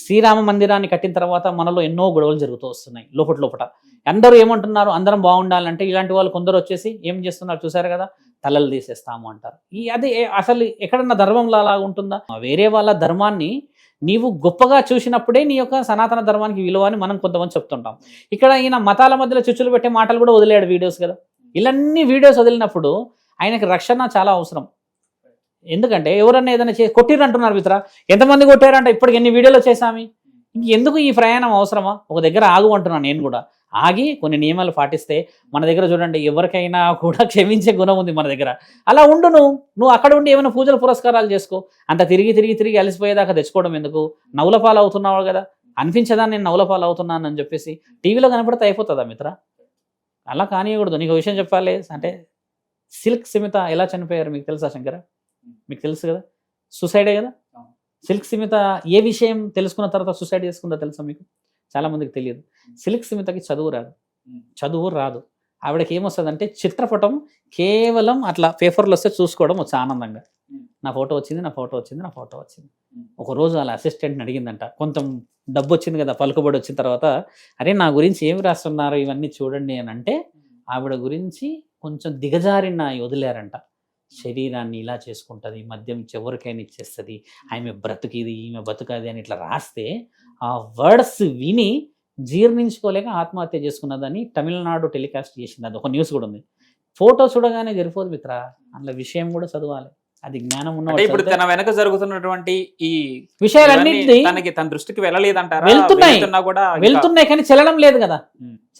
శ్రీరామ మందిరాన్ని కట్టిన తర్వాత మనలో ఎన్నో గొడవలు జరుగుతూ వస్తున్నాయి లోపల. అందరూ ఏమంటున్నారు, అందరం బాగుండాలంటే ఇలాంటి వాళ్ళు కొందరు వచ్చేసి ఏం చేస్తున్నారు చూసారు కదా, తలలు తీసేస్తాము అంటారు. అది అసలు ఎక్కడన్నా ధర్మంలో అలా ఉంటుందా? వేరే వాళ్ళ ధర్మాన్ని నీవు గొప్పగా చూసినప్పుడే నీ యొక్క సనాతన ధర్మానికి విలువ అని మనం కొంతమంది చెప్తుంటాం. ఇక్కడ ఈయన మతాల మధ్యలో చుచ్చులు పెట్టే మాటలు కూడా వదిలేడు వీడియోస్ కదా. ఇలాన్ని వీడియోస్ వదిలినప్పుడు ఆయనకి రక్షణ చాలా అవసరం. ఎందుకంటే ఎవరన్నా ఏదైనా కొట్టిర్రు అంటున్నారు మిత్ర, ఎంతమంది కొట్టారంట, ఇప్పటికి ఎన్ని వీడియోలు వచ్చేసామి, ఎందుకు ఈ ప్రయాణం అవసరమా? ఒక దగ్గర ఆగు అంటున్నాను నేను కూడా. ఆగి కొన్ని నియమాలు పాటిస్తే మన దగ్గర చూడండి ఎవరికైనా కూడా క్షమించే గుణం ఉంది మన దగ్గర. అలా ఉండు, నువ్వు అక్కడ ఉండి ఏమైనా పూజలు పురస్కారాలు చేసుకో. అంత తిరిగి అలసిపోయేదాకా తెచ్చుకోవడం ఎందుకు? నవ్వుల పాలు అవుతున్నావు కదా, అనిపించదా నేను నవ్వుల పాలు అవుతున్నాను అని చెప్పేసి టీవీలో కనపడితే అయిపోతుందా మిత్ర? అలా కానియకూడదు. నీకు విషయం చెప్పాలి అంటే, సిల్క్ సుమిత ఎలా చనిపోయారు మీకు తెలుసా శంకర? మీకు తెలుసు కదా, సూసైడే కదా. సిల్క్ సుమిత ఏ విషయం తెలుసుకున్న తర్వాత సూసైడ్ చేసుకుందో తెలుసా మీకు? చాలా మందికి తెలియదు. సిల్క్ సుమితకి చదువు రాదు. ఆవిడకి ఏమొస్తుందంటే చిత్రపటం కేవలం అట్లా పేపర్లో వస్తే చూసుకోవడం వచ్చి ఆనందంగా, నా ఫోటో వచ్చింది. ఒకరోజు వాళ్ళ అసిస్టెంట్ని అడిగిందంట, కొంచెం డబ్బు వచ్చింది కదా, పలుకుబడి వచ్చిన తర్వాత, అరే నా గురించి ఏమి రాస్తున్నారు ఇవన్నీ చూడండి అని అంటే, ఆవిడ గురించి కొంచెం దిగజారిన వదిలేరంట. శరీరాన్ని ఇలా చేసుకుంటుంది, మద్యం ఎవరికైనా ఇచ్చేస్తుంది, ఆమె బ్రతుకిది ఈమె బతుకది అని ఇట్లా రాస్తే ఆ వర్డ్స్ విని జీర్ణించుకోలేక ఆత్మహత్య చేసుకున్నదని తమిళనాడు టెలికాస్ట్ చేసింది. అది ఒక న్యూస్ కూడా ఉంది. ఫోటో చూడగానే జరిపోదు మిత్ర, అందులో విషయం కూడా చదవాలి. అది జ్ఞానం ఉన్న ఇప్పుడు తన వెనక జరుగుతున్నటువంటి ఈ విషయాలన్నింటినీ తన దృష్టికి వెళ్ళలేదంటారా? వెళ్తున్నాయి కానీ చలనం లేదు కదా.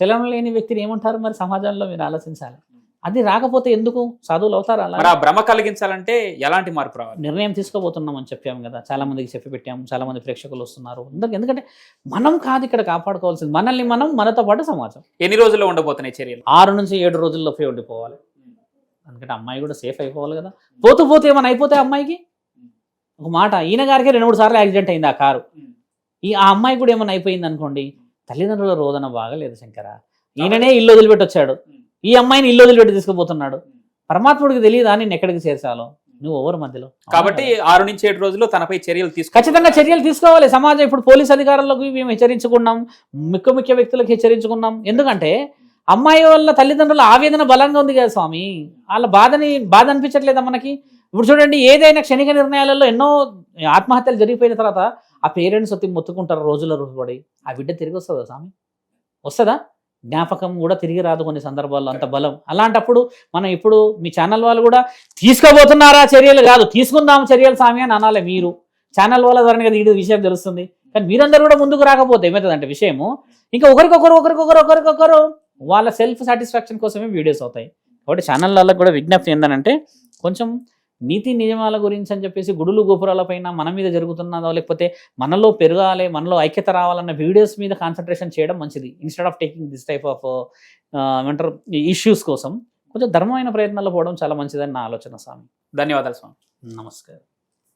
చలనం లేని వ్యక్తిని ఏమంటారు మరి సమాజంలో? మీరు ఆలోచించాలి. అది రాకపోతే ఎందుకు సాధువులు అవుతారా? అలా భ్రమ కలిగించాలంటే ఎలాంటి మార్పు రావాలి? నిర్ణయం తీసుకోబోతున్నాం అని చెప్పాము కదా, చాలా మందికి చెప్పి పెట్టాము, చాలా మంది ప్రేక్షకులు వస్తున్నారు. ఎందుకంటే మనం కాదు ఇక్కడ కాపాడుకోవాల్సింది, మనల్ని మనం, మనతో పాటు సమాజం. ఎన్ని రోజుల్లో ఉండబోతున్నాయి చర్యలు? 6 నుంచి 7 రోజుల్లోపే ఉండిపోవాలి. ఎందుకంటే అమ్మాయి కూడా సేఫ్ అయిపోవాలి కదా. పోతూ ఏమైనా అయిపోతే అమ్మాయికి ఒక మాట, ఈయన గారికి 2-3 సార్లు యాక్సిడెంట్ అయింది ఆ కారు. ఆ అమ్మాయి కూడా ఏమైనా అయిపోయింది అనుకోండి, తల్లిదండ్రుల రోదన బాగలేదు శంకర. ఈయననే ఇల్లు వదిలిపెట్టి వచ్చాడు, ఈ అమ్మాయిని ఇల్లు వదిలిపెట్టి తీసుకుపోతున్నాడు. పరమాత్ముడికి తెలియదా నేను ఎక్కడికి చేర్చాలో? నువ్వు ఎవరు మధ్యలో? కాబట్టి 6 నుంచి 7 రోజుల్లో తనపై చర్యలు ఖచ్చితంగా చర్యలు తీసుకోవాలి సమాజం. ఇప్పుడు పోలీస్ అధికారులకు మేము హెచ్చరించుకున్నాం, ముఖ్య వ్యక్తులకు హెచ్చరించుకున్నాం. ఎందుకంటే అమ్మాయి వాళ్ళ తల్లిదండ్రుల ఆవేదన బలంగా ఉంది కదా స్వామి. వాళ్ళ బాధ అనిపించట్లేదా మనకి? ఇప్పుడు చూడండి, ఏదైనా క్షణిక నిర్ణయాలలో ఎన్నో ఆత్మహత్యలు జరిగిపోయిన తర్వాత ఆ పేరెంట్స్ వచ్చి మొత్తుకుంటారు రోజుల పడి. ఆ బిడ్డ తిరిగి వస్తుందా స్వామి? వస్తుందా? జ్ఞాపకం కూడా తిరిగి రాదు కొన్ని సందర్భాల్లో, అంత బలం. అలాంటప్పుడు మనం ఇప్పుడు మీ ఛానల్ వాళ్ళు కూడా తీసుకోబోతున్నారా చర్యలు? కాదు, తీసుకుందాం చర్యలు స్వామి అని అనాలి. మీరు ఛానల్ వాళ్ళ ద్వారా కదా ఈ విషయం తెలుస్తుంది. కానీ మీరందరూ కూడా ముందుకు రాకపోతే ఏమవుతుందంటే విషయము ఇంకా ఒకరికొకరు వాళ్ళ సెల్ఫ్ సాటిస్ఫాక్షన్ కోసమే వీడియోస్ అవుతాయి. కాబట్టి ఛానల్ వాళ్ళకి కూడా విజ్ఞప్తి ఏంటంటే, కొంచెం నీతి నియమాల గురించి అని చెప్పేసి గుడులు గోపురాలపైన మన మీద జరుగుతున్నదో, లేకపోతే మనలో పెరగాలి, మనలో ఐక్యత రావాలన్న వీడియోస్ మీద కాన్సన్ట్రేషన్ చేయడం మంచిది. Instead of taking this type of ఏమంటారు ఇష్యూస్ కోసం కొంచెం ధర్మమైన ప్రయత్నాల్లో పోవడం చాలా మంచిదని నా ఆలోచన స్వామి. ధన్యవాదాలు స్వామి. నమస్కారం.